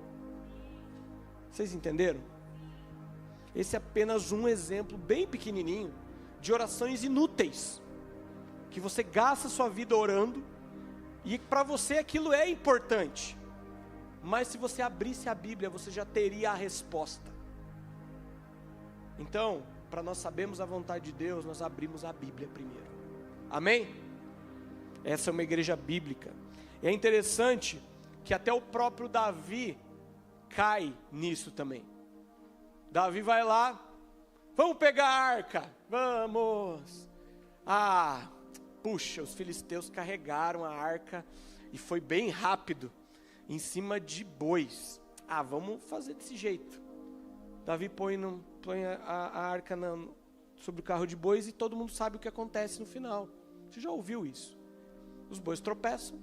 Vocês entenderam? Esse é apenas um exemplo bem pequenininho de orações inúteis, que você gasta sua vida orando, e para você aquilo é importante. Mas se você abrisse a Bíblia, você já teria a resposta. Então, para nós sabermos a vontade de Deus, nós abrimos a Bíblia primeiro. Amém? Essa é uma igreja bíblica. E é interessante que até o próprio Davi cai nisso também. Davi vai lá, vamos pegar a arca, vamos. Puxa, os filisteus carregaram a arca e foi bem rápido, em cima de bois. Vamos fazer desse jeito. Davi põe a arca sobre o carro de bois e todo mundo sabe o que acontece no final. Você já ouviu isso? Os bois tropeçam,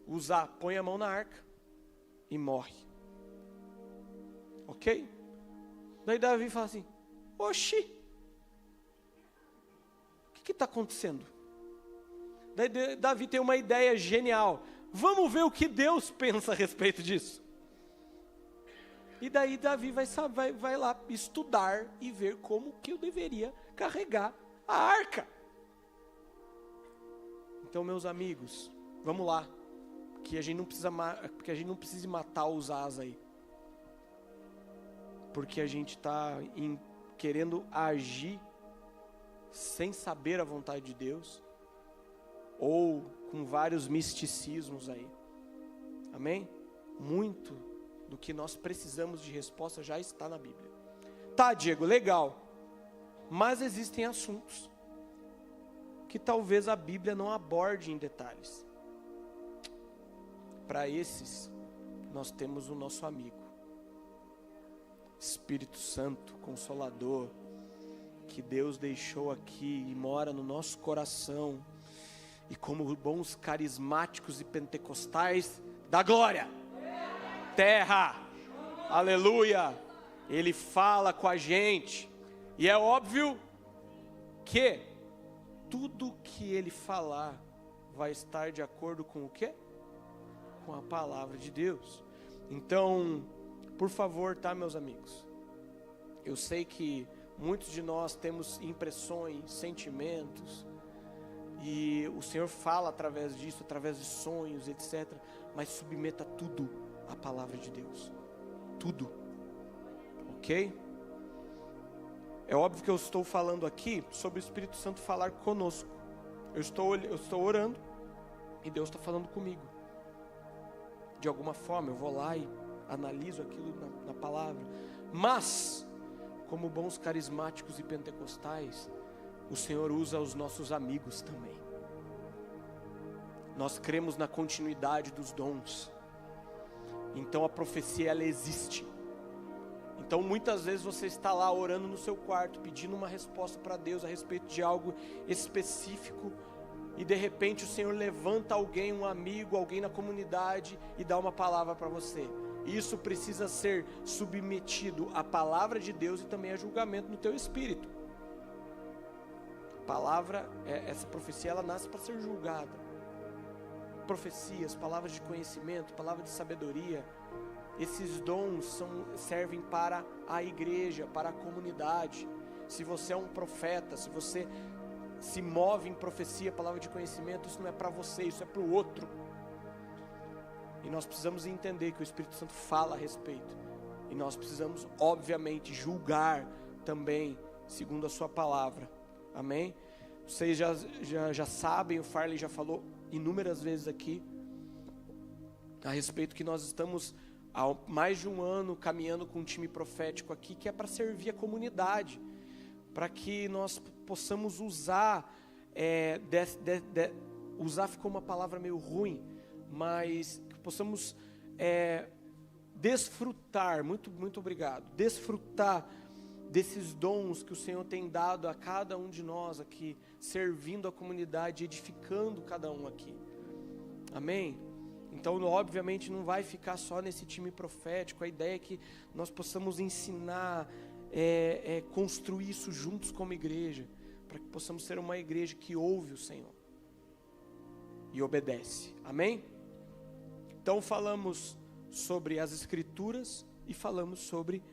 Uzá põe a mão na arca e morre. Ok? Daí Davi fala assim: oxi, o que está acontecendo? Daí Davi tem uma ideia genial: vamos ver o que Deus pensa a respeito disso. E daí Davi vai lá estudar e ver como que eu deveria carregar a arca. Então, meus amigos, vamos lá, que a gente não precise matar os Uzás aí, porque a gente está querendo agir sem saber a vontade de Deus, ou com vários misticismos aí. Amém? Muito do que nós precisamos de resposta já está na Bíblia. Tá, Diego, legal, mas existem assuntos que talvez a Bíblia não aborde em detalhes. Para esses, nós temos o nosso amigo, Espírito Santo, Consolador, que Deus deixou aqui e mora no nosso coração, e como bons carismáticos e pentecostais, dá glória, terra, aleluia, Ele fala com a gente, e é óbvio que tudo que Ele falar vai estar de acordo com o quê? Com a palavra de Deus. Então, por favor, tá, meus amigos? Eu sei que muitos de nós temos impressões, sentimentos, e o Senhor fala através disso, através de sonhos, etc. Mas submeta tudo à palavra de Deus. Tudo. Ok? É óbvio que eu estou falando aqui sobre o Espírito Santo falar conosco. Eu estou orando e Deus está falando comigo. De alguma forma eu vou lá e analiso aquilo na palavra. Mas, como bons carismáticos e pentecostais, o Senhor usa os nossos amigos também. Nós cremos na continuidade dos dons. Então a profecia, ela existe. Então muitas vezes você está lá orando no seu quarto, pedindo uma resposta para Deus a respeito de algo específico, e de repente o Senhor levanta alguém, um amigo, alguém na comunidade e dá uma palavra para você. Isso precisa ser submetido à palavra de Deus e também a julgamento no teu espírito. A palavra, essa profecia, ela nasce para ser julgada. Profecias, palavras de conhecimento, palavras de sabedoria, esses dons servem para a igreja, para a comunidade. Se você é um profeta, se você se move em profecia, palavra de conhecimento, isso não é para você, isso é para o outro. E nós precisamos entender que o Espírito Santo fala a respeito. E nós precisamos, obviamente, julgar também, segundo a sua palavra. Amém? Vocês já sabem, o Farley já falou inúmeras vezes aqui, a respeito que nós estamos há mais de um ano caminhando com um time profético aqui, que é para servir a comunidade, para que nós possamos usar, usar ficou uma palavra meio ruim, mas que possamos desfrutar, muito obrigado, desfrutar desses dons que o Senhor tem dado a cada um de nós aqui, servindo a comunidade, edificando cada um aqui, amém? Então, obviamente, não vai ficar só nesse time profético, a ideia é que nós possamos ensinar, construir isso juntos como igreja, para que possamos ser uma igreja que ouve o Senhor e obedece, amém? Então falamos sobre as Escrituras e falamos sobre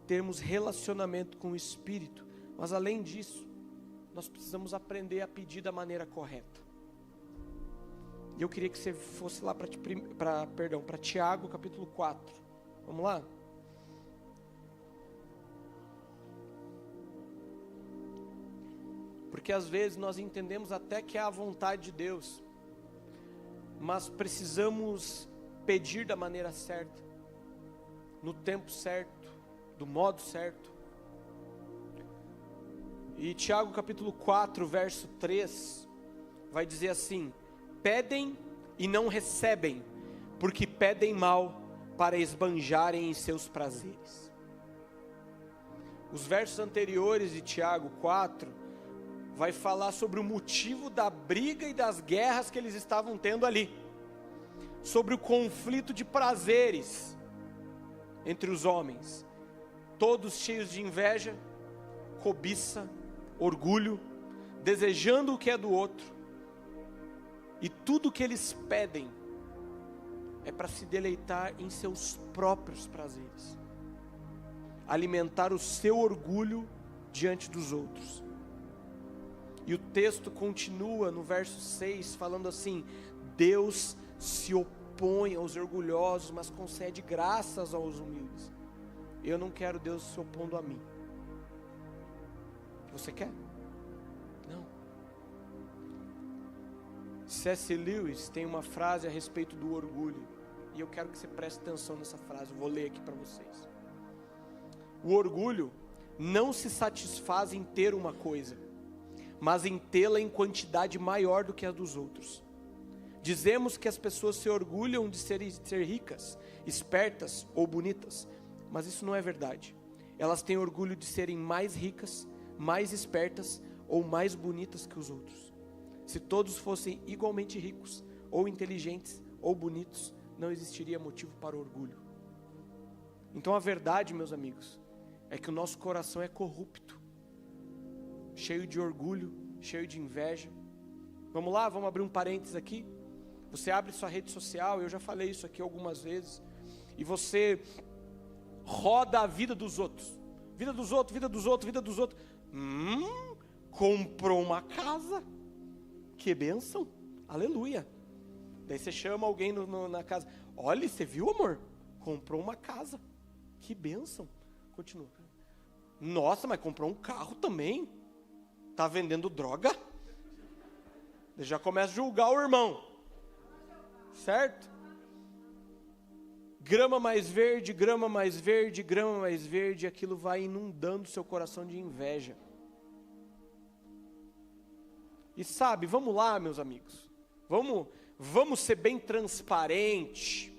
termos relacionamento com o Espírito, mas além disso, nós precisamos aprender a pedir da maneira correta. E eu queria que você fosse lá para Tiago capítulo 4, vamos lá? Porque às vezes nós entendemos até que é a vontade de Deus, mas precisamos pedir da maneira certa, no tempo certo, do modo certo. E Tiago capítulo 4, verso 3, vai dizer assim: pedem e não recebem, porque pedem mal para esbanjarem em seus prazeres. Os versos anteriores de Tiago 4 vai falar sobre o motivo da briga e das guerras que eles estavam tendo ali, sobre o conflito de prazeres entre os homens, todos cheios de inveja, cobiça, orgulho, desejando o que é do outro, e tudo que eles pedem é para se deleitar em seus próprios prazeres, alimentar o seu orgulho diante dos outros. E o texto continua no verso 6, falando assim: Deus se opõe aos orgulhosos, mas concede graças aos humildes. Eu não quero Deus se opondo a mim. Você quer? Não. C.S. Lewis tem uma frase a respeito do orgulho, e eu quero que você preste atenção nessa frase. Eu vou ler aqui para vocês. O orgulho não se satisfaz em ter uma coisa, mas em tê-la em quantidade maior do que a dos outros. Dizemos que as pessoas se orgulham de ser ricas, espertas ou bonitas, mas isso não é verdade. Elas têm orgulho de serem mais ricas, mais espertas ou mais bonitas que os outros. Se todos fossem igualmente ricos, ou inteligentes, ou bonitos, não existiria motivo para orgulho. Então a verdade, meus amigos, é que o nosso coração é corrupto, cheio de orgulho, cheio de inveja. Vamos lá, vamos abrir um parênteses aqui. Você abre sua rede social, eu já falei isso aqui algumas vezes, e você roda a vida dos outros. Vida dos outros, vida dos outros, vida dos outros. Comprou uma casa. Que bênção, aleluia. Daí você chama alguém na casa. Olha, você viu, amor? Comprou uma casa. Que bênção. Continua. Nossa, mas comprou um carro também. Tá vendendo droga? Já começa a julgar o irmão. Certo? Grama mais verde, grama mais verde, grama mais verde. Aquilo vai inundando seu coração de inveja. E sabe, vamos lá, meus amigos. Vamos ser bem transparentes.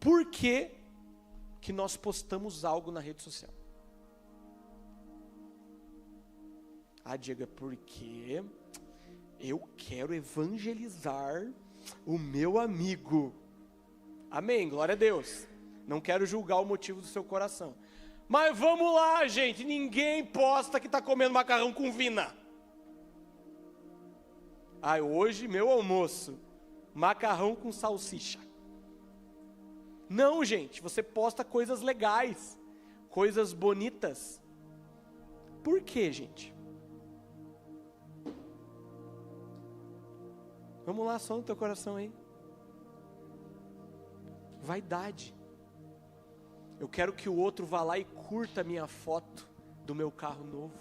Por que nós postamos algo na rede social? Diego, é porque eu quero evangelizar o meu amigo. Amém, glória a Deus. Não quero julgar o motivo do seu coração. Mas vamos lá, gente, ninguém posta que está comendo macarrão com vina. Hoje meu almoço, macarrão com salsicha. Não, gente, você posta coisas legais, coisas bonitas. Por quê, gente? Vamos lá, só no teu coração aí. Vaidade. Eu quero que o outro vá lá e curta a minha foto do meu carro novo,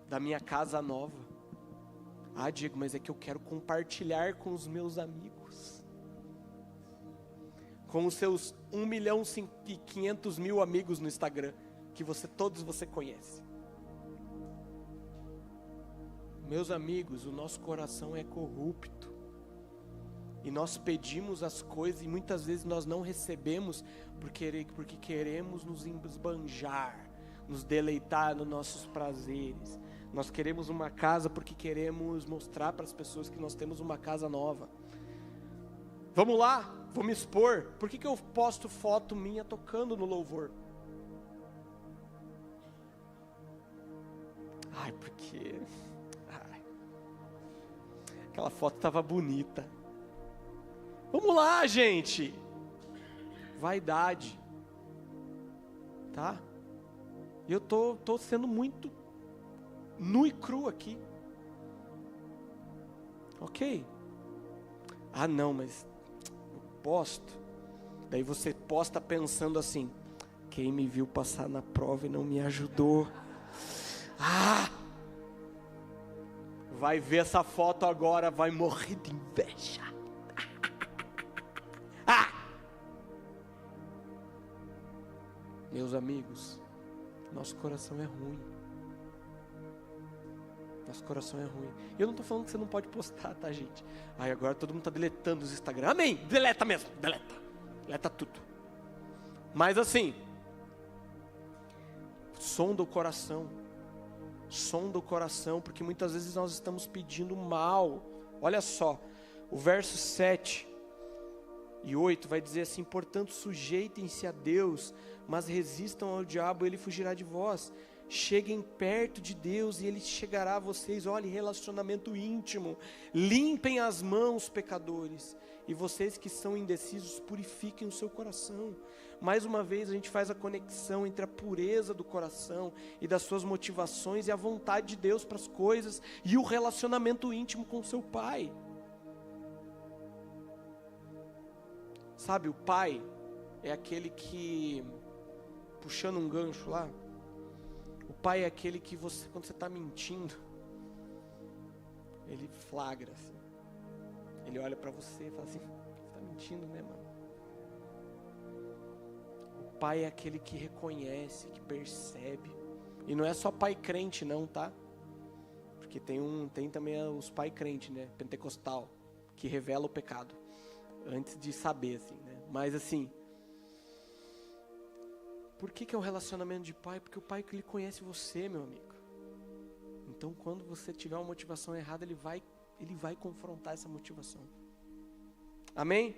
da minha casa nova. Diego, mas é que eu quero compartilhar com os meus amigos, com os seus 1.500.000 amigos no Instagram, que todos você conhece. Meus amigos, o nosso coração é corrupto. E nós pedimos as coisas e muitas vezes nós não recebemos porque queremos nos esbanjar, nos deleitar nos nossos prazeres. Nós queremos uma casa porque queremos mostrar para as pessoas que nós temos uma casa nova. Vamos lá, vou me expor. Por que eu posto foto minha tocando no louvor? Porque aquela foto estava bonita. Vamos lá, gente. Vaidade. Tá? E eu tô sendo muito nu e cru aqui. Ok? Não, mas eu posto. Daí você posta pensando assim: quem me viu passar na prova e não me ajudou. Vai ver essa foto agora, vai morrer de inveja. Meus amigos, nosso coração é ruim. Nosso coração é ruim. Eu não estou falando que você não pode postar, tá, gente? Agora todo mundo está deletando os Instagram. Amém, deleta mesmo, deleta. Deleta tudo. Mas assim, sonda o coração. Sonda o coração, porque muitas vezes nós estamos pedindo mal. Olha só, o verso 7 e 8 vai dizer assim: portanto sujeitem-se a Deus, mas resistam ao diabo, ele fugirá de vós. Cheguem perto de Deus e ele chegará a vocês. Olha, relacionamento íntimo. Limpem as mãos, pecadores. E vocês que são indecisos, purifiquem o seu coração. Mais uma vez a gente faz a conexão entre a pureza do coração e das suas motivações e a vontade de Deus para as coisas e o relacionamento íntimo com o seu pai. Sabe, o pai é aquele que, puxando um gancho lá, o pai é aquele que você, quando você está mentindo, ele flagra assim. Ele olha para você e fala assim: você está mentindo, né, mano? O pai é aquele que reconhece, que percebe. E não é só pai crente não, tá? Porque tem também os pai crente, né? Pentecostal, que revela o pecado antes de saber, assim, né? Mas assim, por que é um relacionamento de pai? Porque o pai ele conhece você, meu amigo. Então quando você tiver uma motivação errada, ele vai confrontar essa motivação. Amém?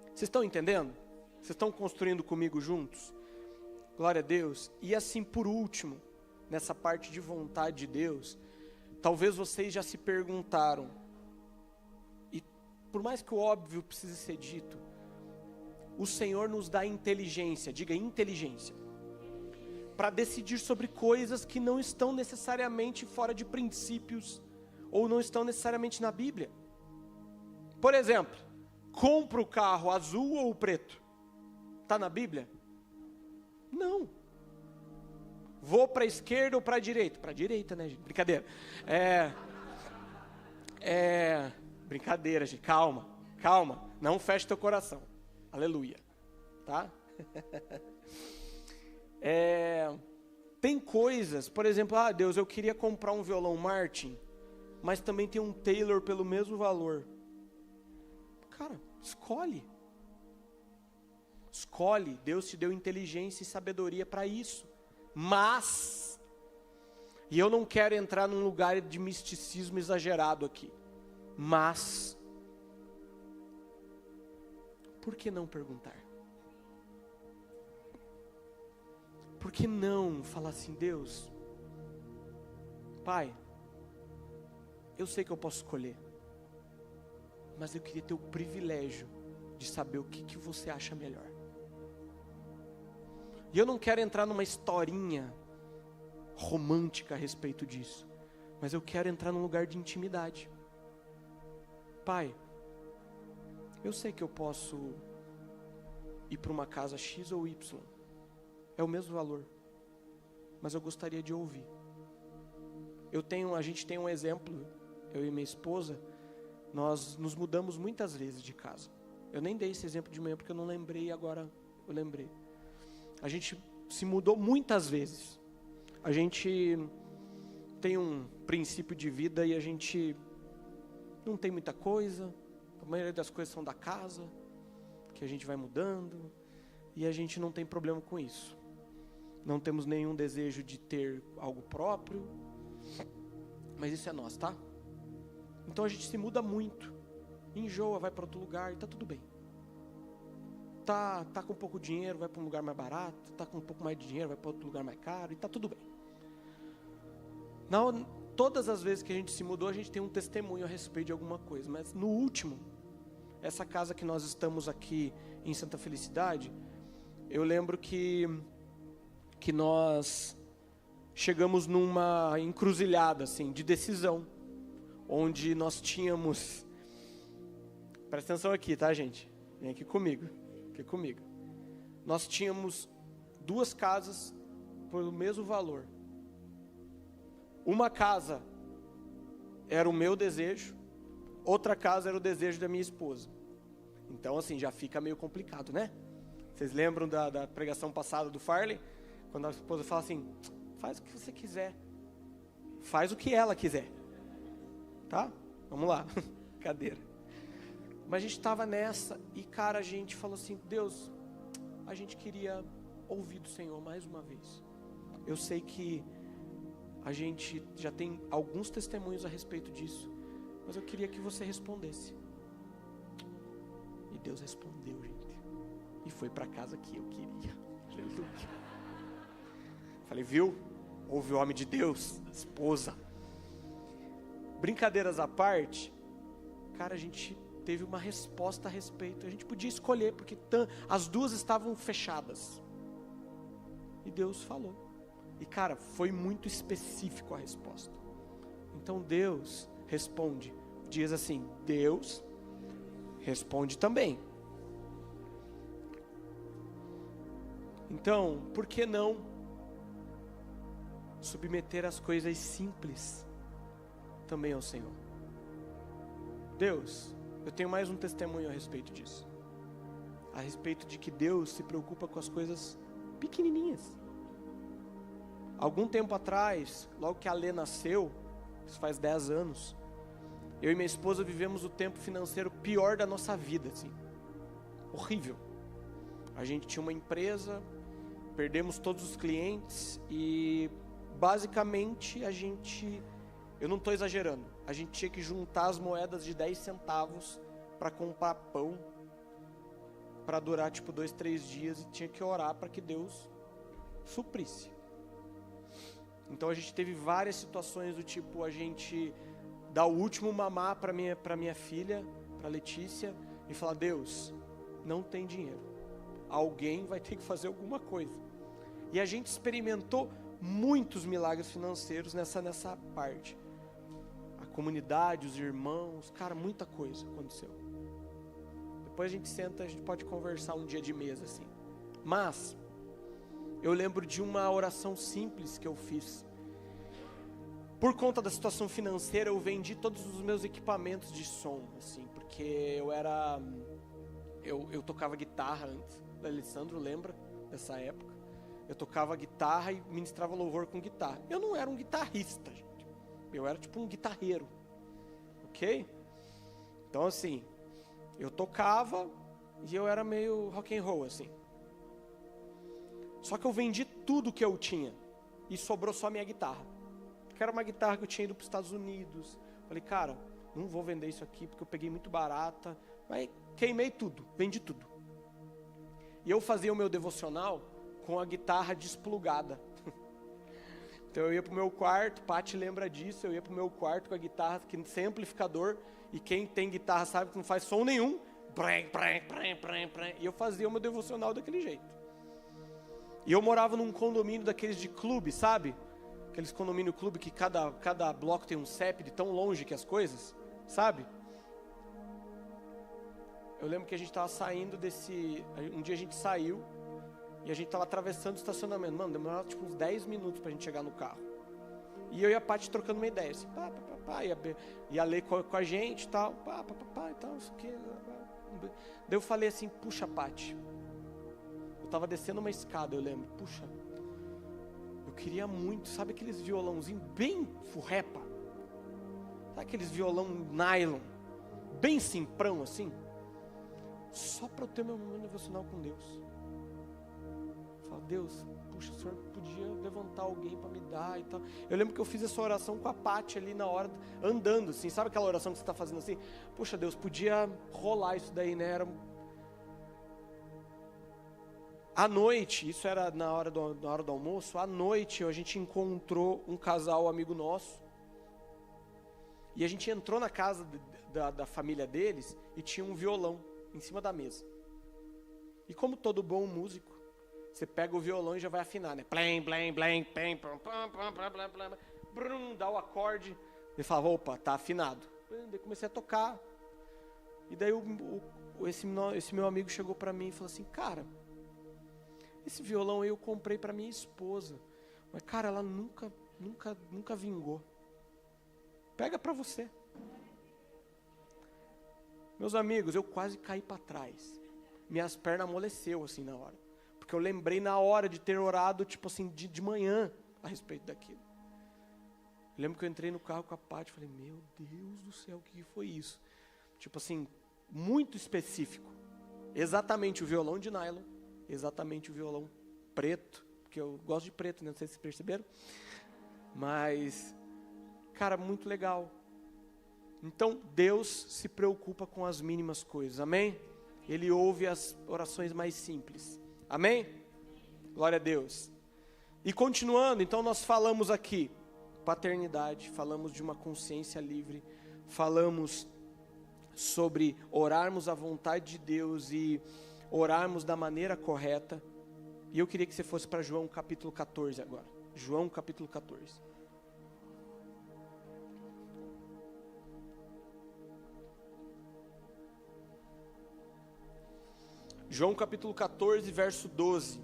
Vocês estão entendendo? Vocês estão construindo comigo juntos? Glória a Deus. E assim, por último, nessa parte de vontade de Deus, talvez vocês já se perguntaram, e por mais que o óbvio precise ser dito, o Senhor nos dá inteligência, diga inteligência, para decidir sobre coisas que não estão necessariamente fora de princípios, ou não estão necessariamente na Bíblia. Por exemplo, compra o carro azul ou preto? Está na Bíblia? Não. Vou para a esquerda ou para a direita? Para a direita, né, gente? Brincadeira. Brincadeira, gente. Calma. Não feche teu coração. Aleluia. Tá? Tem coisas, por exemplo, Deus, eu queria comprar um violão Martin, mas também tem um Taylor pelo mesmo valor. Cara, escolhe. Deus te deu inteligência e sabedoria para isso. Mas E eu não quero entrar num lugar de misticismo exagerado aqui. Mas, por que não perguntar? Por que não falar assim, Deus, Pai, eu sei que eu posso escolher, mas eu queria ter o privilégio de saber o que você acha melhor. E eu não quero entrar numa historinha romântica a respeito disso, mas eu quero entrar num lugar de intimidade. Pai, eu sei que eu posso ir para uma casa X ou Y, é o mesmo valor, mas eu gostaria de ouvir. A gente tem um exemplo, eu e minha esposa, nós nos mudamos muitas vezes de casa. Eu nem dei esse exemplo de manhã porque eu não lembrei, agora eu lembrei. A gente se mudou muitas vezes. A gente tem um princípio de vida e a gente não tem muita coisa. A maioria das coisas são da casa, que a gente vai mudando, e a gente não tem problema com isso. Não temos nenhum desejo de ter algo próprio, mas isso é nosso, tá? Então a gente se muda muito, enjoa, vai para outro lugar e tá tudo bem. Tá com pouco dinheiro, vai para um lugar mais barato, tá com um pouco mais de dinheiro, vai para outro lugar mais caro e tá tudo bem. Todas as vezes que a gente se mudou, a gente tem um testemunho a respeito de alguma coisa, mas no último, essa casa que nós estamos aqui em Santa Felicidade, eu lembro que nós chegamos numa encruzilhada assim, de decisão, onde nós tínhamos, presta atenção aqui, tá, gente? Vem aqui comigo. Nós tínhamos 2 casas pelo mesmo valor. Uma casa era o meu desejo, outra casa era o desejo da minha esposa. Então assim, já fica meio complicado, né? Vocês lembram da pregação passada do Farley? Quando a esposa fala assim, faz o que você quiser, faz o que ela quiser, tá? Vamos lá, cadeira. Mas a gente estava nessa e, cara, a gente falou assim, Deus, a gente queria ouvir do Senhor mais uma vez. Eu sei que a gente já tem alguns testemunhos a respeito disso, mas eu queria que você respondesse. E Deus respondeu, gente. E foi para casa que eu queria. Aleluia. Falei, viu? Ouve o homem de Deus, esposa. Brincadeiras à parte, cara, a gente teve uma resposta a respeito. A gente podia escolher, porque as 2 estavam fechadas. E Deus falou. E cara, foi muito específico a resposta. Então Deus responde. Diz assim, Deus responde também. Então, por que não submeter as coisas simples também ao Senhor? Deus, eu tenho mais um testemunho a respeito disso. A respeito de que Deus se preocupa com as coisas pequenininhas. Algum tempo atrás, logo que a Lê nasceu, isso faz 10 anos, eu e minha esposa vivemos o tempo financeiro pior da nossa vida, assim. Horrível. A gente tinha uma empresa, perdemos todos os clientes e basicamente eu não estou exagerando, a gente tinha que juntar as moedas de 10 centavos para comprar pão, para durar tipo 2, 3 dias, e tinha que orar para que Deus suprisse. Então a gente teve várias situações do tipo, a gente dar o último mamar para minha filha, para Letícia, e falar, Deus, não tem dinheiro, alguém vai ter que fazer alguma coisa. E a gente experimentou muitos milagres financeiros nessa parte. A comunidade, os irmãos, cara, muita coisa aconteceu. Depois a gente senta, a gente pode conversar um dia de mesa assim. Mas eu lembro de uma oração simples que eu fiz. Por conta da situação financeira, eu vendi todos os meus equipamentos de som, assim, porque eu tocava guitarra antes. O Alessandro lembra dessa época? Eu tocava guitarra e ministrava louvor com guitarra. Eu não era um guitarrista, gente. Eu era tipo um guitarreiro, ok? Então assim, eu tocava e eu era meio rock and roll, assim. Só que eu vendi tudo que eu tinha e sobrou só a minha guitarra. que era uma guitarra que eu tinha ido para os Estados Unidos. Falei, cara, não vou vender isso aqui porque eu peguei muito barata. Mas queimei tudo, vendi tudo. E eu fazia o meu devocional com a guitarra desplugada. Então eu ia pro meu quarto, Paty lembra disso, eu ia pro meu quarto com a guitarra sem amplificador, e quem tem guitarra sabe que não faz som nenhum. E eu fazia o meu devocional daquele jeito. E eu morava num condomínio daqueles de clube, sabe? Aqueles condomínio clube que cada bloco tem um CEP de tão longe que as coisas, sabe? Eu lembro que a gente estava saindo um dia a gente saiu e a gente estava atravessando o estacionamento. Mano, demorava tipo uns 10 minutos pra gente chegar no carro. E eu e a Paty trocando uma ideia, assim, e a Lê com a gente e tal, e tal, isso aqui. Daí eu falei assim, puxa, Paty, eu tava descendo uma escada, eu lembro, puxa, eu queria muito, sabe aqueles violãozinhos bem furrepa? Sabe aqueles violão nylon, bem simprão assim? Só para eu ter meu momento devocional com Deus. Eu falo, Deus, puxa, o Senhor podia levantar alguém para me dar e tal. Eu lembro que eu fiz essa oração com a Paty ali na hora, andando assim, sabe aquela oração que você está fazendo assim? Puxa, Deus, podia rolar isso daí, né? À noite, isso era na hora do almoço, à noite a gente encontrou um casal amigo nosso. E a gente entrou na casa da família deles e tinha um violão em cima da mesa. E como todo bom músico, você pega o violão e já vai afinar, né? Blém, blém, blém, blém, pam, pam, pam, pam, pam, pam, brum, dá o acorde. E falava, opa, tá afinado. Daí comecei a tocar. E daí esse meu amigo chegou pra mim e falou assim, cara, esse violão aí eu comprei pra minha esposa. Mas, cara, ela nunca vingou. Pega pra você. Meus amigos, eu quase caí para trás. Minhas pernas amoleceu assim na hora. Porque eu lembrei na hora de ter orado, tipo assim, de manhã a respeito daquilo. Eu lembro que eu entrei no carro com a Paty e falei, meu Deus do céu, o que foi isso? Tipo assim, muito específico. Exatamente o violão de nylon, exatamente o violão preto, porque eu gosto de preto, né? Não sei se vocês perceberam. Mas, cara, muito legal. Então, Deus se preocupa com as mínimas coisas, amém? Ele ouve as orações mais simples, amém? Glória a Deus. E continuando, então nós falamos aqui, paternidade, falamos de uma consciência livre, falamos sobre orarmos à vontade de Deus e orarmos da maneira correta. E eu queria que você fosse para João capítulo 14 agora. João capítulo 14. João capítulo 14, verso 12.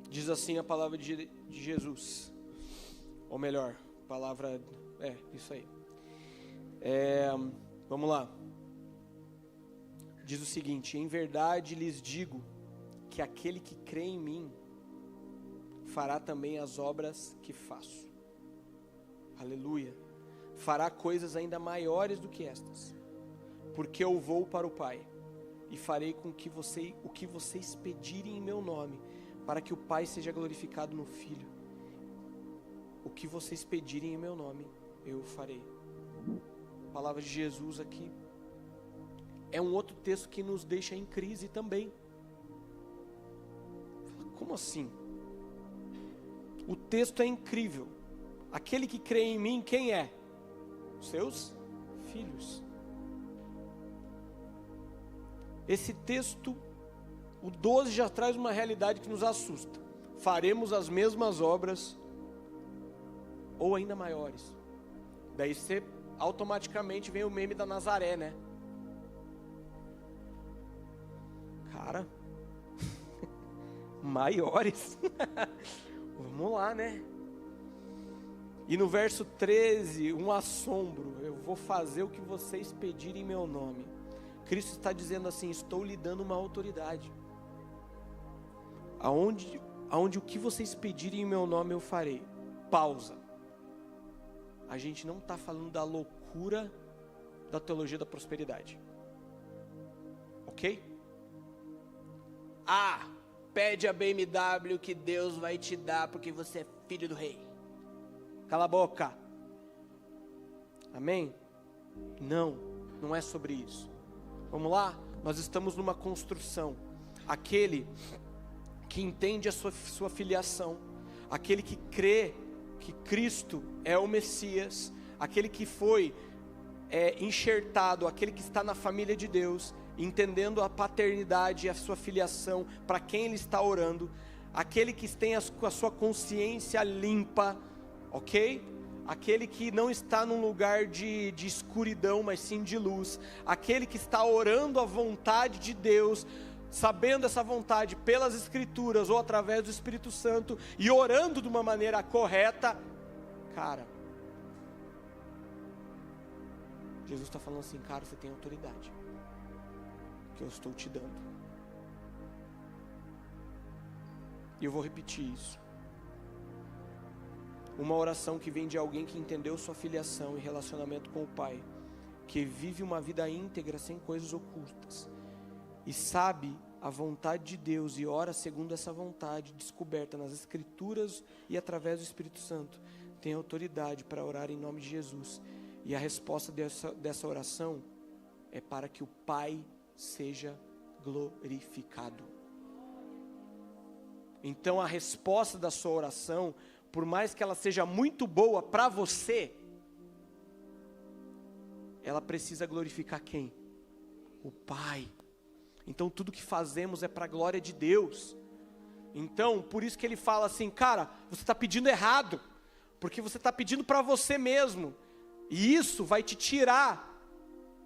Diz assim a palavra de Jesus. Ou melhor, palavra... isso aí. Vamos lá. Diz o seguinte, em verdade lhes digo que aquele que crê em mim fará também as obras que faço. Aleluia. Fará coisas ainda maiores do que estas, porque eu vou para o Pai, e farei com que o que vocês pedirem em meu nome, para que o Pai seja glorificado no Filho. O que vocês pedirem em meu nome, eu farei. A palavra de Jesus aqui é um outro texto que nos deixa em crise também. Como assim? O texto é incrível. Aquele que crê em mim, quem é? Seus filhos. Esse texto, o 12 já traz uma realidade que nos assusta. Faremos as mesmas obras ou ainda maiores. Daí você automaticamente vem o meme da Nazaré, né? Cara, maiores. Vamos lá, né? E no verso 13, um assombro. Eu vou fazer o que vocês pedirem em meu nome. Cristo está dizendo assim, estou lhe dando uma autoridade. Aonde o que vocês pedirem em meu nome eu farei. Pausa. A gente não está falando da loucura da teologia da prosperidade. Ok? pede a BMW que Deus vai te dar porque você é filho do rei. Cala a boca. Amém? Não, não é sobre isso. Vamos lá? Nós estamos numa construção. Aquele que entende a sua filiação, aquele que crê que Cristo é o Messias, aquele que foi enxertado, aquele que está na família de Deus, entendendo a paternidade e a sua filiação, para quem ele está orando, aquele que tem a sua consciência limpa, ok? Aquele que não está num lugar de escuridão, mas sim de luz, aquele que está orando a vontade de Deus, sabendo essa vontade pelas Escrituras ou através do Espírito Santo, e orando de uma maneira correta, cara, Jesus está falando assim, cara, você tem autoridade, que eu estou te dando, e eu vou repetir isso, uma oração que vem de alguém que entendeu sua filiação e relacionamento com o Pai, que vive uma vida íntegra sem coisas ocultas, e sabe a vontade de Deus e ora segundo essa vontade descoberta nas Escrituras e através do Espírito Santo, tem autoridade para orar em nome de Jesus, e a resposta dessa oração é para que o Pai seja glorificado. Então a resposta da sua oração, por mais que ela seja muito boa para você, ela precisa glorificar quem? O Pai. Então tudo que fazemos é para a glória de Deus. Então, por isso que ele fala assim, cara, você está pedindo errado, porque você está pedindo para você mesmo, e isso vai te tirar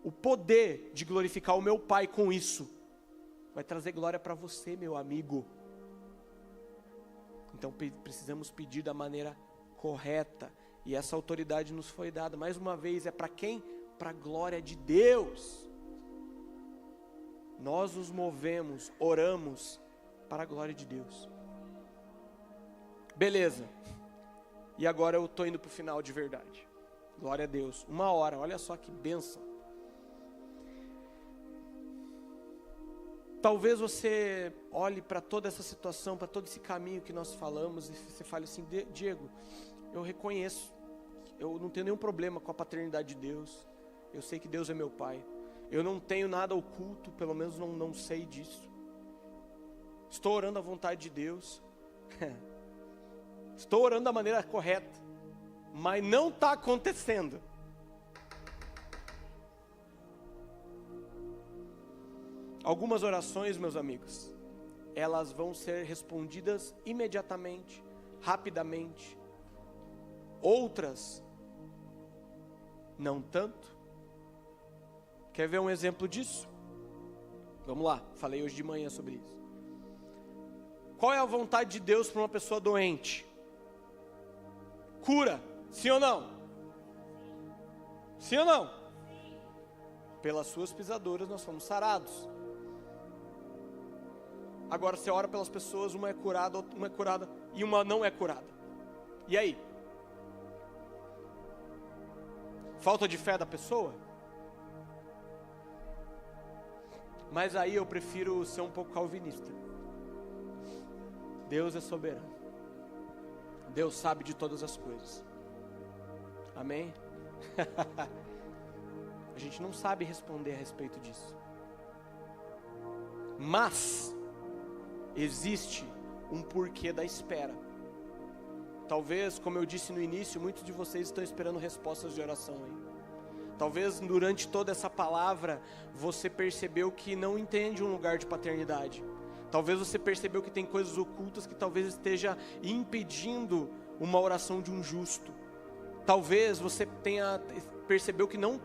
o poder de glorificar o meu Pai com isso, vai trazer glória para você, meu amigo. Então precisamos pedir da maneira correta, e essa autoridade nos foi dada, mais uma vez, é para quem? Para a glória de Deus. Nós nos movemos, oramos para a glória de Deus. Beleza. E agora eu estou indo para o final de verdade. Glória a Deus. 1 hora, olha só que bênção. Talvez você olhe para toda essa situação, para todo esse caminho que nós falamos, e você fale assim, Diego, eu reconheço, eu não tenho nenhum problema com a paternidade de Deus, eu sei que Deus é meu Pai, eu não tenho nada oculto, pelo menos não sei disso, estou orando à vontade de Deus, estou orando da maneira correta, mas não está acontecendo. Algumas orações, meus amigos, elas vão ser respondidas imediatamente, rapidamente. Outras, não tanto. Quer ver um exemplo disso? Vamos lá, falei hoje de manhã sobre isso. Qual é a vontade de Deus para uma pessoa doente? Cura, sim ou não? Sim ou não? Pelas suas pisaduras nós fomos sarados. Agora você ora pelas pessoas, uma é curada e uma não é curada. E aí? Falta de fé da pessoa? Mas aí eu prefiro ser um pouco calvinista. Deus é soberano. Deus sabe de todas as coisas. Amém? A gente não sabe responder a respeito disso. Mas existe um porquê da espera. Talvez, como eu disse no início, muitos de vocês estão esperando respostas de oração aí. Talvez durante toda essa palavra você percebeu que não entende um lugar de paternidade. Talvez você percebeu que tem coisas ocultas que talvez esteja impedindo uma oração de um justo. Talvez você percebeu que não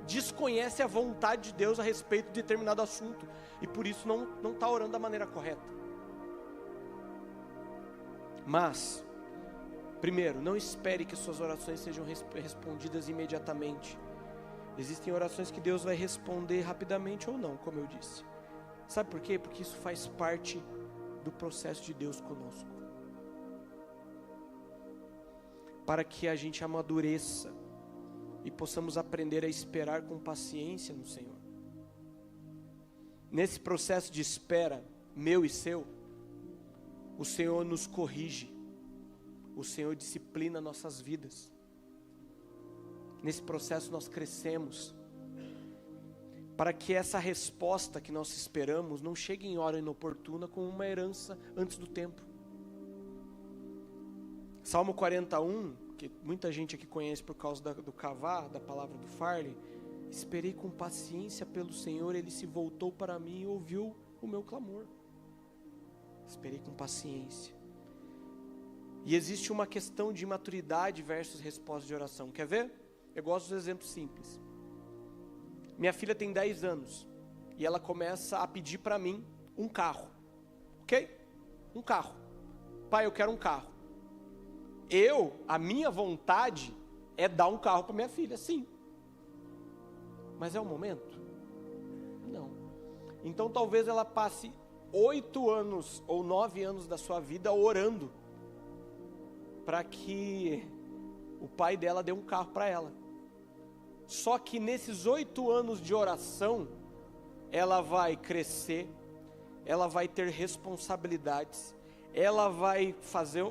desconhece a vontade de Deus a respeito de determinado assunto e por isso não está orando da maneira correta. Mas, primeiro, não espere que suas orações sejam respondidas imediatamente. Existem orações que Deus vai responder rapidamente ou não, como eu disse. Sabe por quê? Porque isso faz parte do processo de Deus conosco. Para que a gente amadureça e possamos aprender a esperar com paciência no Senhor. Nesse processo de espera, meu e seu, o Senhor nos corrige, o Senhor disciplina nossas vidas. Nesse processo nós crescemos, para que essa resposta que nós esperamos não chegue em hora inoportuna como uma herança antes do tempo. Salmo 41, que muita gente aqui conhece por causa do Cavá, da palavra do Farley: esperei com paciência pelo Senhor, Ele se voltou para mim e ouviu o meu clamor. Esperei com paciência. E existe uma questão de maturidade versus resposta de oração. Quer ver? Eu gosto dos exemplos simples. Minha filha tem 10 anos e ela começa a pedir para mim um carro. Ok? Um carro. Pai, eu quero um carro. A minha vontade é dar um carro para minha filha, sim. Mas é o momento? Não. Então talvez ela passe 8 anos ou 9 anos da sua vida orando para que o pai dela dê um carro para ela. Só que nesses 8 anos de oração, ela vai crescer, ela vai ter responsabilidades, ela vai fazer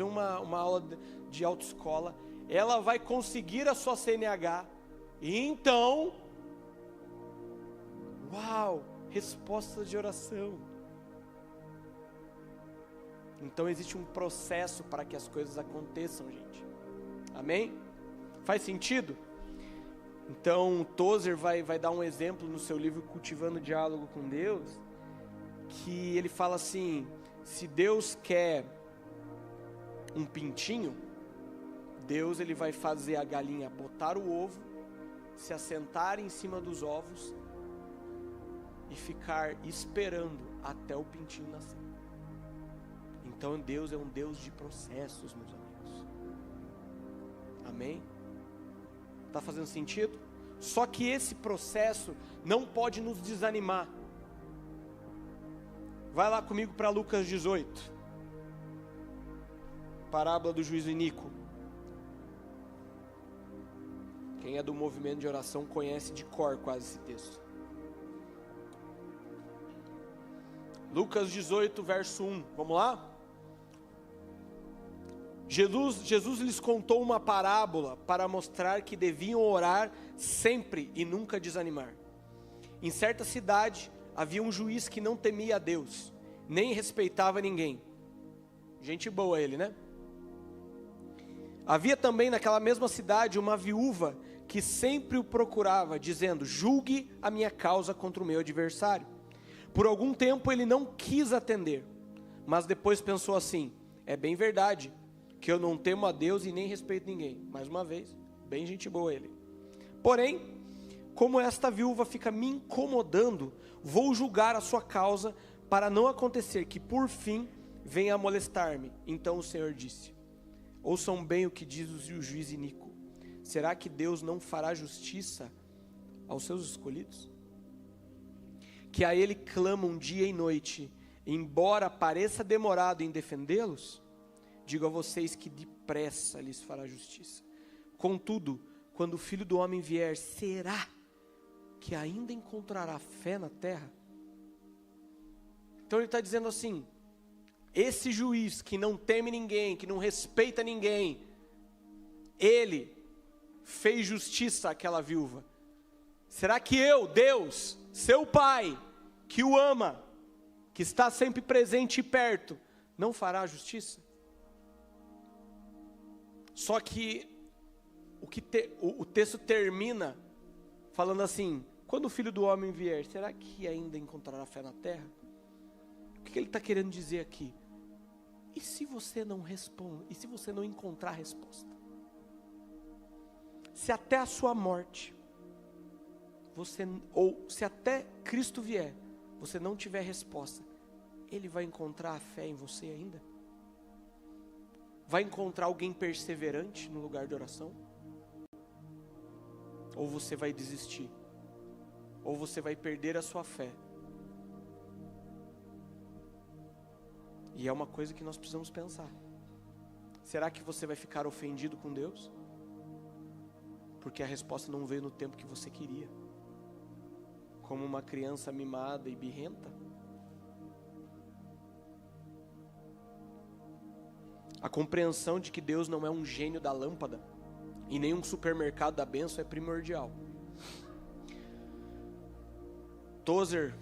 uma aula de autoescola, ela vai conseguir a sua CNH, e então, uau, resposta de oração. Então existe um processo para que as coisas aconteçam, gente. Amém? Faz sentido? Então Tozer vai dar um exemplo no seu livro Cultivando o Diálogo com Deus, que ele fala assim: se Deus quer um pintinho, Deus ele vai fazer a galinha botar o ovo, se assentar em cima dos ovos e ficar esperando até o pintinho nascer. Então Deus é um Deus de processos, meus amigos. Amém? Está fazendo sentido? Só que esse processo não pode nos desanimar. Vai lá comigo para Lucas 18. Parábola do juízo iníquo. Quem é do movimento de oração conhece de cor quase esse texto. Lucas 18, verso 1. Vamos lá? Jesus lhes contou uma parábola para mostrar que deviam orar sempre e nunca desanimar. Em certa cidade havia um juiz que não temia a Deus, nem respeitava ninguém. Gente boa ele, né? Havia também naquela mesma cidade uma viúva que sempre o procurava, dizendo: julgue a minha causa contra o meu adversário. Por algum tempo ele não quis atender, mas depois pensou assim: é bem verdade que eu não temo a Deus e nem respeito ninguém. Mais uma vez, bem gente boa ele. Porém, como esta viúva fica me incomodando, vou julgar a sua causa, para não acontecer que por fim venha a molestar-me. Então o Senhor disse: ouçam bem o que diz o juiz iníquo. Será que Deus não fará justiça aos seus escolhidos? Que a Ele clamam dia e noite, embora pareça demorado em defendê-los? Digo a vocês que depressa lhes fará justiça. Contudo, quando o Filho do Homem vier, será que ainda encontrará fé na terra? Então ele está dizendo assim: esse juiz que não teme ninguém, que não respeita ninguém, ele fez justiça àquela viúva. Será que eu, Deus, seu Pai, que o ama, que está sempre presente e perto, não fará justiça? Só que o texto termina falando assim: quando o Filho do Homem vier, será que ainda encontrará fé na terra? O que ele está querendo dizer aqui? E se você não responde? E se você não encontrar a resposta? Se até a sua morte, ou se até Cristo vier, você não tiver resposta, Ele vai encontrar a fé em você ainda? Vai encontrar alguém perseverante no lugar de oração? Ou você vai desistir? Ou você vai perder a sua fé? E é uma coisa que nós precisamos pensar. Será que você vai ficar ofendido com Deus? Porque a resposta não veio no tempo que você queria, como uma criança mimada e birrenta? A compreensão de que Deus não é um gênio da lâmpada e nem um supermercado da bênção é primordial. Tozer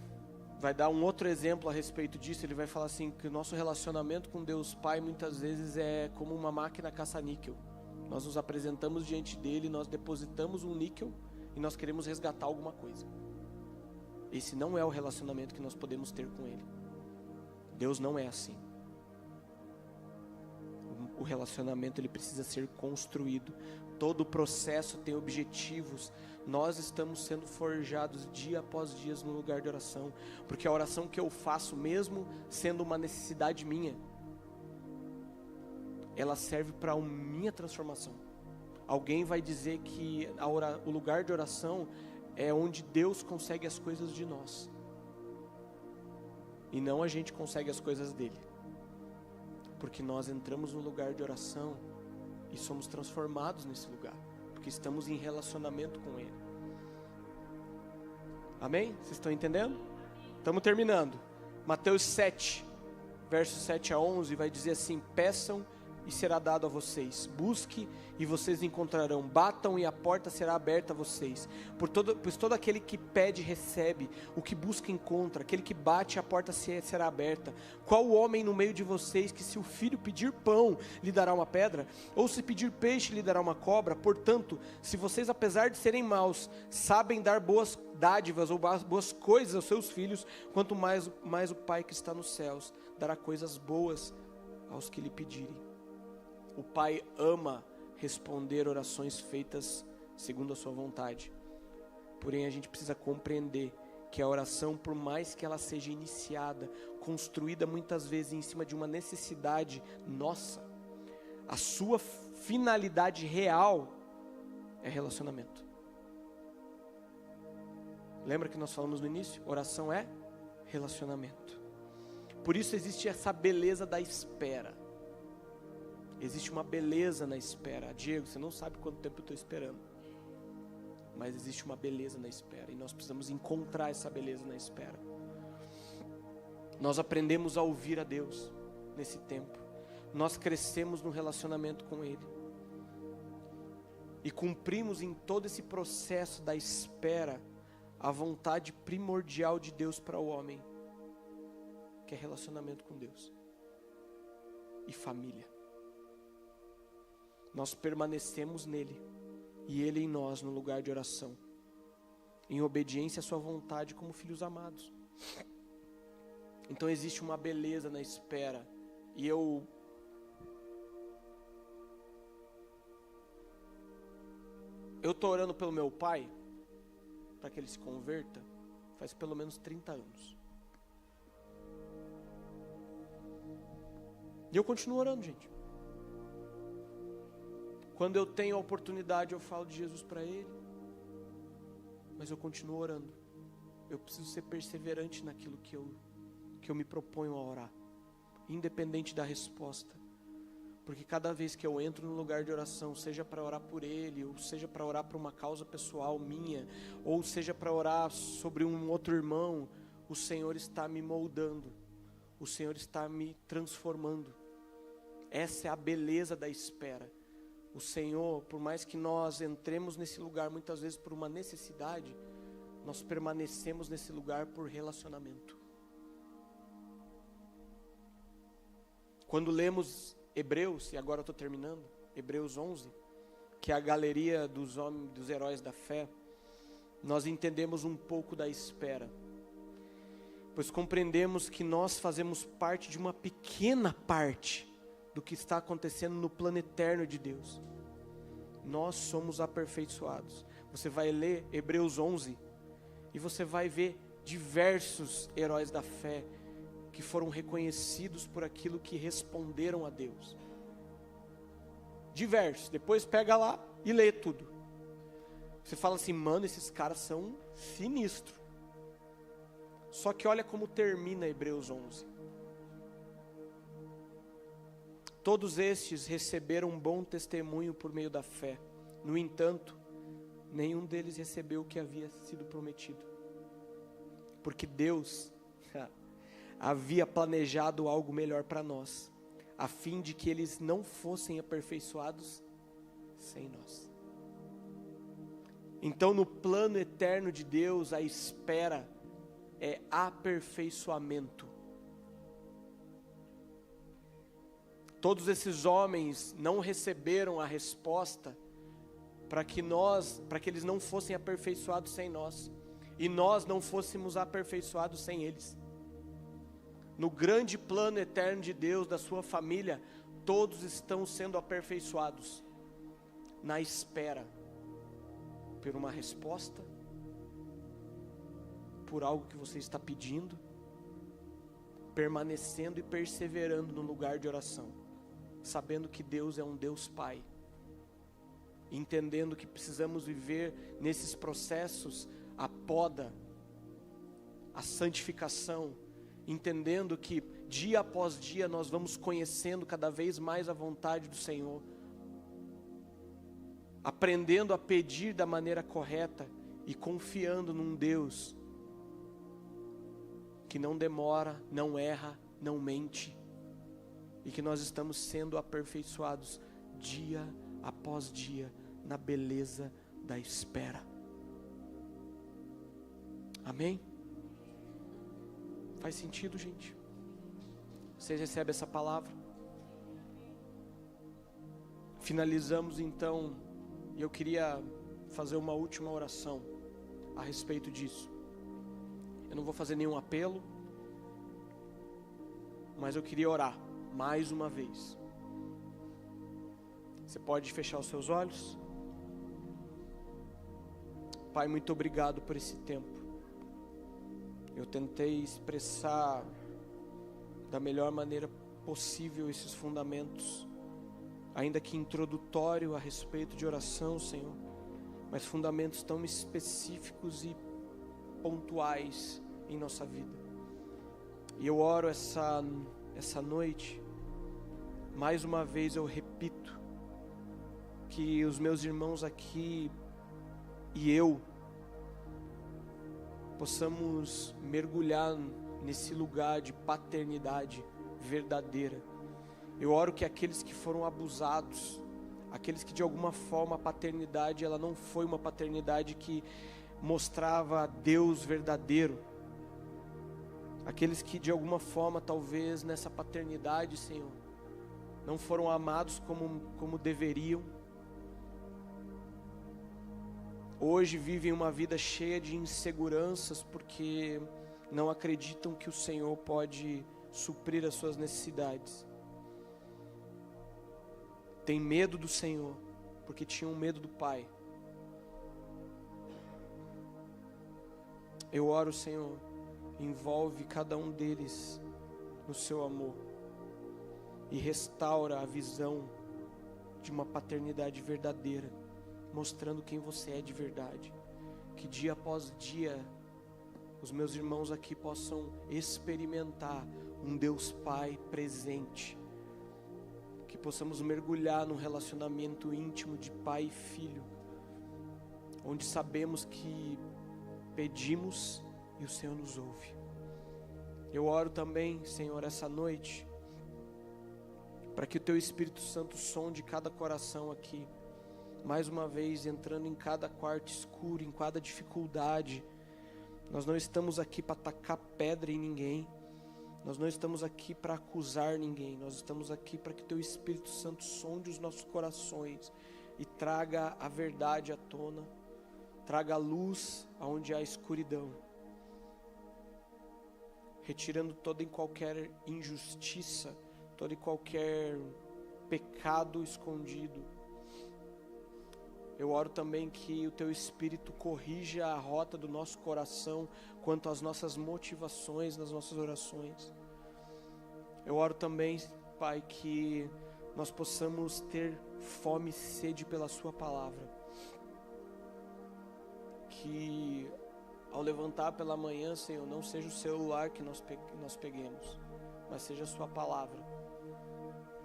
vai dar um outro exemplo a respeito disso. Ele vai falar assim, que o nosso relacionamento com Deus Pai muitas vezes é como uma máquina caça-níquel. Nós nos apresentamos diante dele, nós depositamos um níquel e nós queremos resgatar alguma coisa. Esse não é o relacionamento que nós podemos ter com ele. Deus não é assim. O relacionamento ele precisa ser construído. Todo o processo tem objetivos. Nós estamos sendo forjados dia após dia no lugar de oração. Porque a oração que eu faço, mesmo sendo uma necessidade minha, ela serve para a minha transformação. Alguém vai dizer que o lugar de oração é onde Deus consegue as coisas de nós. E não a gente consegue as coisas dele. Porque nós entramos no lugar de oração e somos transformados nesse lugar. Porque estamos em relacionamento com ele. Amém? Vocês estão entendendo? Estamos terminando. Mateus 7, versos 7 a 11, vai dizer assim: peçam e será dado a vocês, busque e vocês encontrarão, batam e a porta será aberta a vocês, pois todo aquele que pede recebe, o que busca encontra, aquele que bate a porta será aberta. Qual o homem no meio de vocês que, se o filho pedir pão, lhe dará uma pedra? Ou se pedir peixe, lhe dará uma cobra? Portanto, se vocês, apesar de serem maus, sabem dar boas dádivas ou boas coisas aos seus filhos, quanto mais o Pai que está nos céus dará coisas boas aos que lhe pedirem. O Pai ama responder orações feitas segundo a sua vontade. Porém, a gente precisa compreender que a oração, por mais que ela seja iniciada, construída muitas vezes em cima de uma necessidade nossa, a sua finalidade real é relacionamento. Lembra que nós falamos no início? Oração é relacionamento. Por isso existe essa beleza da espera. Existe uma beleza na espera. Diego, você não sabe quanto tempo eu estou esperando. Mas existe uma beleza na espera. E nós precisamos encontrar essa beleza na espera. Nós aprendemos a ouvir a Deus nesse tempo. Nós crescemos no relacionamento com Ele. E cumprimos em todo esse processo da espera a vontade primordial de Deus para o homem, que é relacionamento com Deus e família. Nós permanecemos nele e ele em nós no lugar de oração, em obediência à sua vontade como filhos amados. Então existe uma beleza na espera. E eu estou orando pelo meu pai para que ele se converta faz pelo menos 30 anos. E eu continuo orando, gente. Quando eu tenho a oportunidade, eu falo de Jesus para ele. Mas eu continuo orando. Eu preciso ser perseverante naquilo que eu me proponho a orar, independente da resposta. Porque cada vez que eu entro no lugar de oração, seja para orar por ele, ou seja para orar por uma causa pessoal minha, ou seja para orar sobre um outro irmão, o Senhor está me moldando, o Senhor está me transformando. Essa é a beleza da espera. O Senhor, por mais que nós entremos nesse lugar muitas vezes por uma necessidade, nós permanecemos nesse lugar por relacionamento. Quando lemos Hebreus, e agora eu estou terminando, Hebreus 11, que é a galeria dos homens, dos heróis da fé, nós entendemos um pouco da espera, pois compreendemos que nós fazemos parte de uma pequena parte do que está acontecendo no plano eterno de Deus. Nós somos aperfeiçoados. Você vai ler Hebreus 11 e você vai ver diversos heróis da fé que foram reconhecidos por aquilo que responderam a Deus. Diversos. Depois pega lá e lê tudo. Você fala assim, mano, esses caras são sinistros. Só que olha como termina Hebreus 11. Todos estes receberam um bom testemunho por meio da fé. No entanto, nenhum deles recebeu o que havia sido prometido. Porque Deus havia planejado algo melhor para nós. a fim de que eles não fossem aperfeiçoados sem nós. Então, no plano eterno de Deus, a espera é aperfeiçoamento. Todos esses homens não receberam a resposta para que eles não fossem aperfeiçoados sem nós, e nós não fôssemos aperfeiçoados sem eles. No grande plano eterno de Deus, da sua família, todos estão sendo aperfeiçoados, na espera por uma resposta, por algo que você está pedindo, permanecendo e perseverando no lugar de oração, sabendo que Deus é um Deus Pai, entendendo que precisamos viver nesses processos a poda, a santificação, entendendo que dia após dia nós vamos conhecendo cada vez mais a vontade do Senhor, aprendendo a pedir da maneira correta e confiando num Deus que não demora, não erra, não mente, e que nós estamos sendo aperfeiçoados dia após dia na beleza da espera. Amém? Faz sentido, gente? Vocês recebem essa palavra? Finalizamos então, e eu queria fazer uma última oração a respeito disso. Eu não vou fazer nenhum apelo, mas eu queria orar mais uma vez. Você pode fechar os seus olhos? Pai, muito obrigado por esse tempo. Eu tentei expressar da melhor maneira possível esses fundamentos, ainda que introdutório a respeito de oração, Senhor, mas fundamentos tão específicos e pontuais em nossa vida. E eu oro essa noite, mais uma vez eu repito, que os meus irmãos aqui e eu possamos mergulhar nesse lugar de paternidade verdadeira. Eu oro que aqueles que foram abusados, aqueles que de alguma forma a paternidade, ela não foi uma paternidade que mostrava Deus verdadeiro, aqueles que de alguma forma talvez nessa paternidade, Senhor, não foram amados como deveriam, hoje vivem uma vida cheia de inseguranças porque não acreditam que o Senhor pode suprir as suas necessidades. Tem medo do Senhor porque tinham medo do Pai. Eu oro, Senhor, envolve cada um deles no seu amor e restaura a visão de uma paternidade verdadeira, mostrando quem você é de verdade. Que dia após dia os meus irmãos aqui possam experimentar um Deus Pai presente, que possamos mergulhar num relacionamento íntimo de pai e filho, onde sabemos que pedimos e o Senhor nos ouve. Eu oro também, Senhor, essa noite, para que o Teu Espírito Santo sonde cada coração aqui, mais uma vez entrando em cada quarto escuro, em cada dificuldade. Nós não estamos aqui para tacar pedra em ninguém, nós não estamos aqui para acusar ninguém, nós estamos aqui para que Teu Espírito Santo sonde os nossos corações e traga a verdade à tona, traga a luz aonde há escuridão, retirando toda e qualquer injustiça, todo e qualquer pecado escondido. Eu oro também que o Teu Espírito corrija a rota do nosso coração quanto às nossas motivações nas nossas orações. Eu oro também, Pai, que nós possamos ter fome e sede pela Sua palavra. Que ao levantar pela manhã, Senhor, não seja o celular que nós peguemos, mas seja a Sua palavra.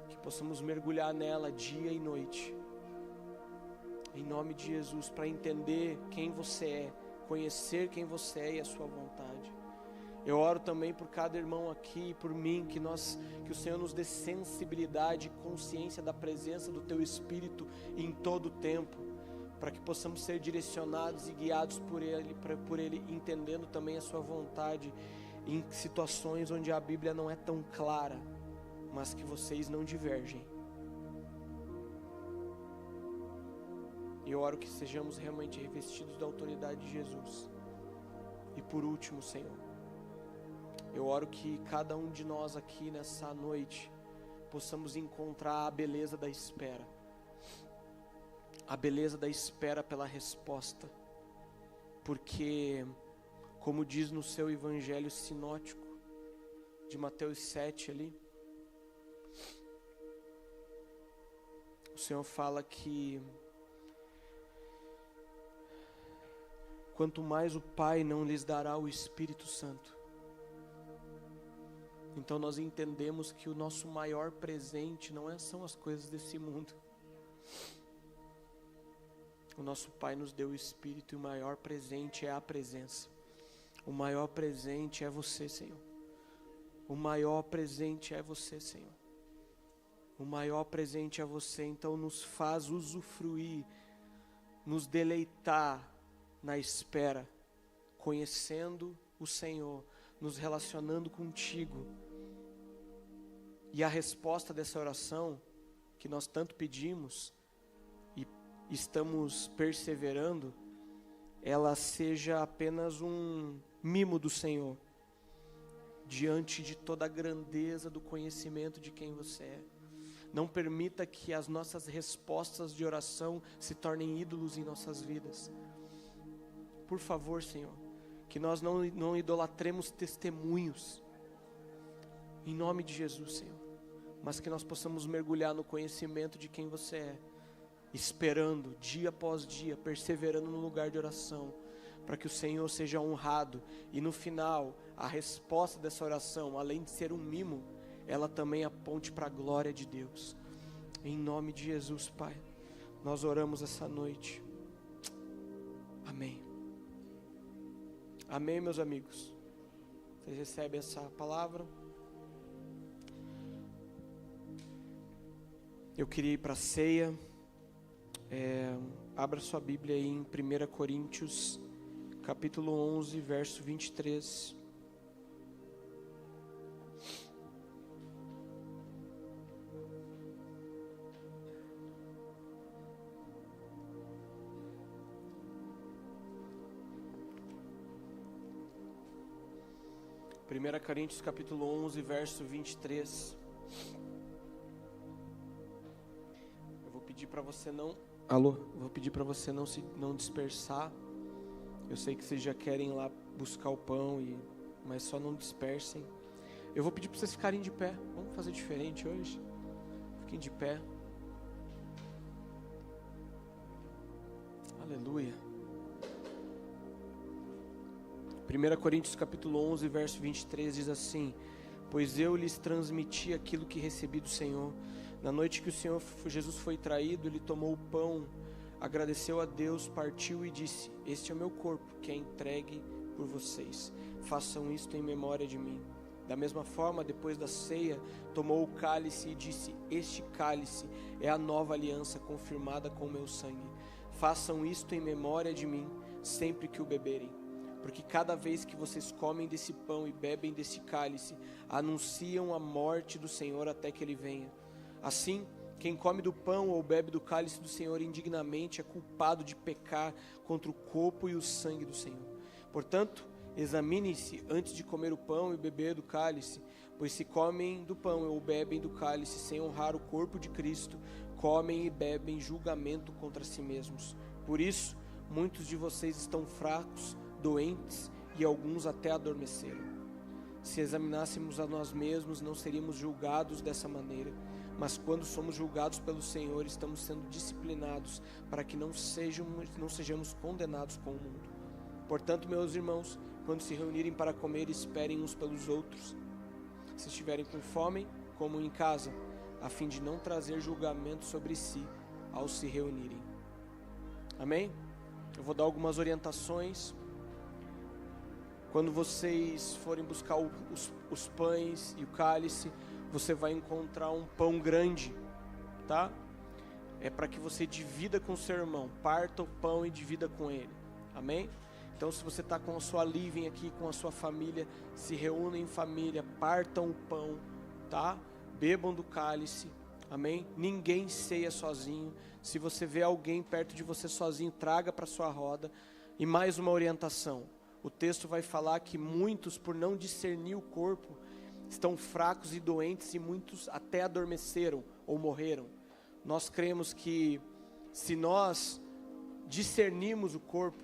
Que possamos mergulhar nela dia e noite, em nome de Jesus, para entender quem você é, conhecer quem você é e a Sua vontade. Eu oro também por cada irmão aqui, por mim, que o Senhor nos dê sensibilidade e consciência da presença do Teu Espírito em todo o tempo, para que possamos ser direcionados e guiados por Ele, entendendo também a Sua vontade em situações onde a Bíblia não é tão clara, mas que vocês não divergem. Eu oro que sejamos realmente revestidos da autoridade de Jesus. E por último, Senhor, eu oro que cada um de nós aqui nessa noite possamos encontrar a beleza da espera. A beleza da espera pela resposta. Porque, como diz no seu evangelho sinótico, de Mateus 7 ali, o Senhor fala que quanto mais o Pai não lhes dará o Espírito Santo. Então nós entendemos que o nosso maior presente não são as coisas desse mundo. O nosso Pai nos deu o Espírito e o maior presente é a presença. O maior presente é você, Senhor. O maior presente é você, Senhor. O maior presente é você. Então nos faz usufruir, nos deleitar na espera, conhecendo o Senhor, nos relacionando contigo. E a resposta dessa oração, que nós tanto pedimos e estamos perseverando, ela seja apenas um mimo do Senhor, diante de toda a grandeza do conhecimento de quem você é. Não permita que as nossas respostas de oração se tornem ídolos em nossas vidas. Por favor, Senhor, que nós não idolatremos testemunhos, em nome de Jesus, Senhor, mas que nós possamos mergulhar no conhecimento de quem você é, esperando dia após dia, perseverando no lugar de oração, para que o Senhor seja honrado, e no final, a resposta dessa oração, além de ser um mimo, ela também aponte para a glória de Deus. Em nome de Jesus, Pai, nós oramos essa noite. Amém. Amém, meus amigos. Vocês recebem essa palavra? Eu queria ir para a ceia. Abra sua Bíblia aí em 1 Coríntios, capítulo 11, verso 23. Primeira Coríntios capítulo 11, verso 23. Eu vou pedir para você não dispersar. Eu sei que vocês já querem ir lá buscar o pão, mas só não dispersem. Eu vou pedir para vocês ficarem de pé. Vamos fazer diferente hoje. Fiquem de pé. Aleluia. 1 Coríntios capítulo 11, verso 23 diz assim: pois eu lhes transmiti aquilo que recebi do Senhor. Na noite que o Senhor Jesus foi traído, ele tomou o pão, agradeceu a Deus, partiu e disse: este é o meu corpo, que é entregue por vocês. Façam isto em memória de mim. Da mesma forma, depois da ceia, tomou o cálice e disse: este cálice é a nova aliança confirmada com o meu sangue. Façam isto em memória de mim, sempre que o beberem. Porque cada vez que vocês comem desse pão e bebem desse cálice, anunciam a morte do Senhor até que Ele venha. Assim, quem come do pão ou bebe do cálice do Senhor indignamente é culpado de pecar contra o corpo e o sangue do Senhor. Portanto, examinem-se antes de comer o pão e beber do cálice, pois se comem do pão ou bebem do cálice sem honrar o corpo de Cristo, comem e bebem julgamento contra si mesmos. Por isso, muitos de vocês estão fracos, doentes e alguns até adormeceram. Se examinássemos a nós mesmos, não seríamos julgados dessa maneira, mas quando somos julgados pelo Senhor, estamos sendo disciplinados para que não sejamos condenados com o mundo. Portanto, meus irmãos, quando se reunirem para comer, esperem uns pelos outros. Se estiverem com fome, comam em casa, a fim de não trazer julgamento sobre si ao se reunirem. Amém? Eu vou dar algumas orientações. Quando vocês forem buscar os pães e o cálice, você vai encontrar um pão grande, tá? É para que você divida com o seu irmão, parta o pão e divida com ele, amém? Então, se você está com a sua living aqui, com a sua família, se reúnem em família, partam o pão, tá? Bebam do cálice, amém? Ninguém ceia sozinho. Se você vê alguém perto de você sozinho, traga para sua roda. E mais uma orientação, o texto vai falar que muitos, por não discernir o corpo, estão fracos e doentes, e muitos até adormeceram ou morreram. Nós cremos que se nós discernirmos o corpo,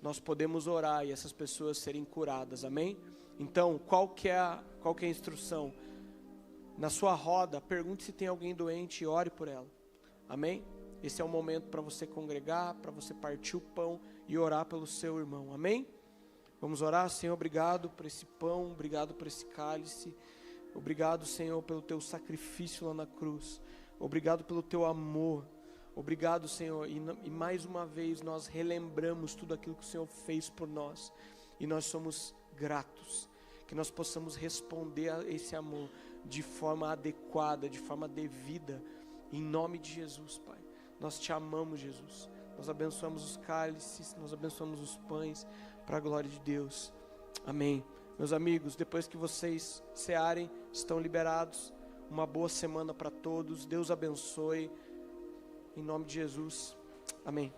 nós podemos orar e essas pessoas serem curadas, amém? Então, qual que é a instrução? Na sua roda, pergunte se tem alguém doente e ore por ela, amém? Esse é o momento para você congregar, para você partir o pão e orar pelo seu irmão, amém? Vamos orar. Senhor, obrigado por esse pão, obrigado por esse cálice, obrigado, Senhor, pelo teu sacrifício lá na cruz, obrigado pelo teu amor, obrigado, Senhor, e mais uma vez nós relembramos tudo aquilo que o Senhor fez por nós, e nós somos gratos, que nós possamos responder a esse amor de forma adequada, de forma devida, em nome de Jesus, Pai. Nós te amamos, Jesus. Nós abençoamos os cálices, nós abençoamos os pães, para a glória de Deus. Amém. Meus amigos, depois que vocês cearem, estão liberados. Uma boa semana para todos. Deus abençoe. Em nome de Jesus. Amém.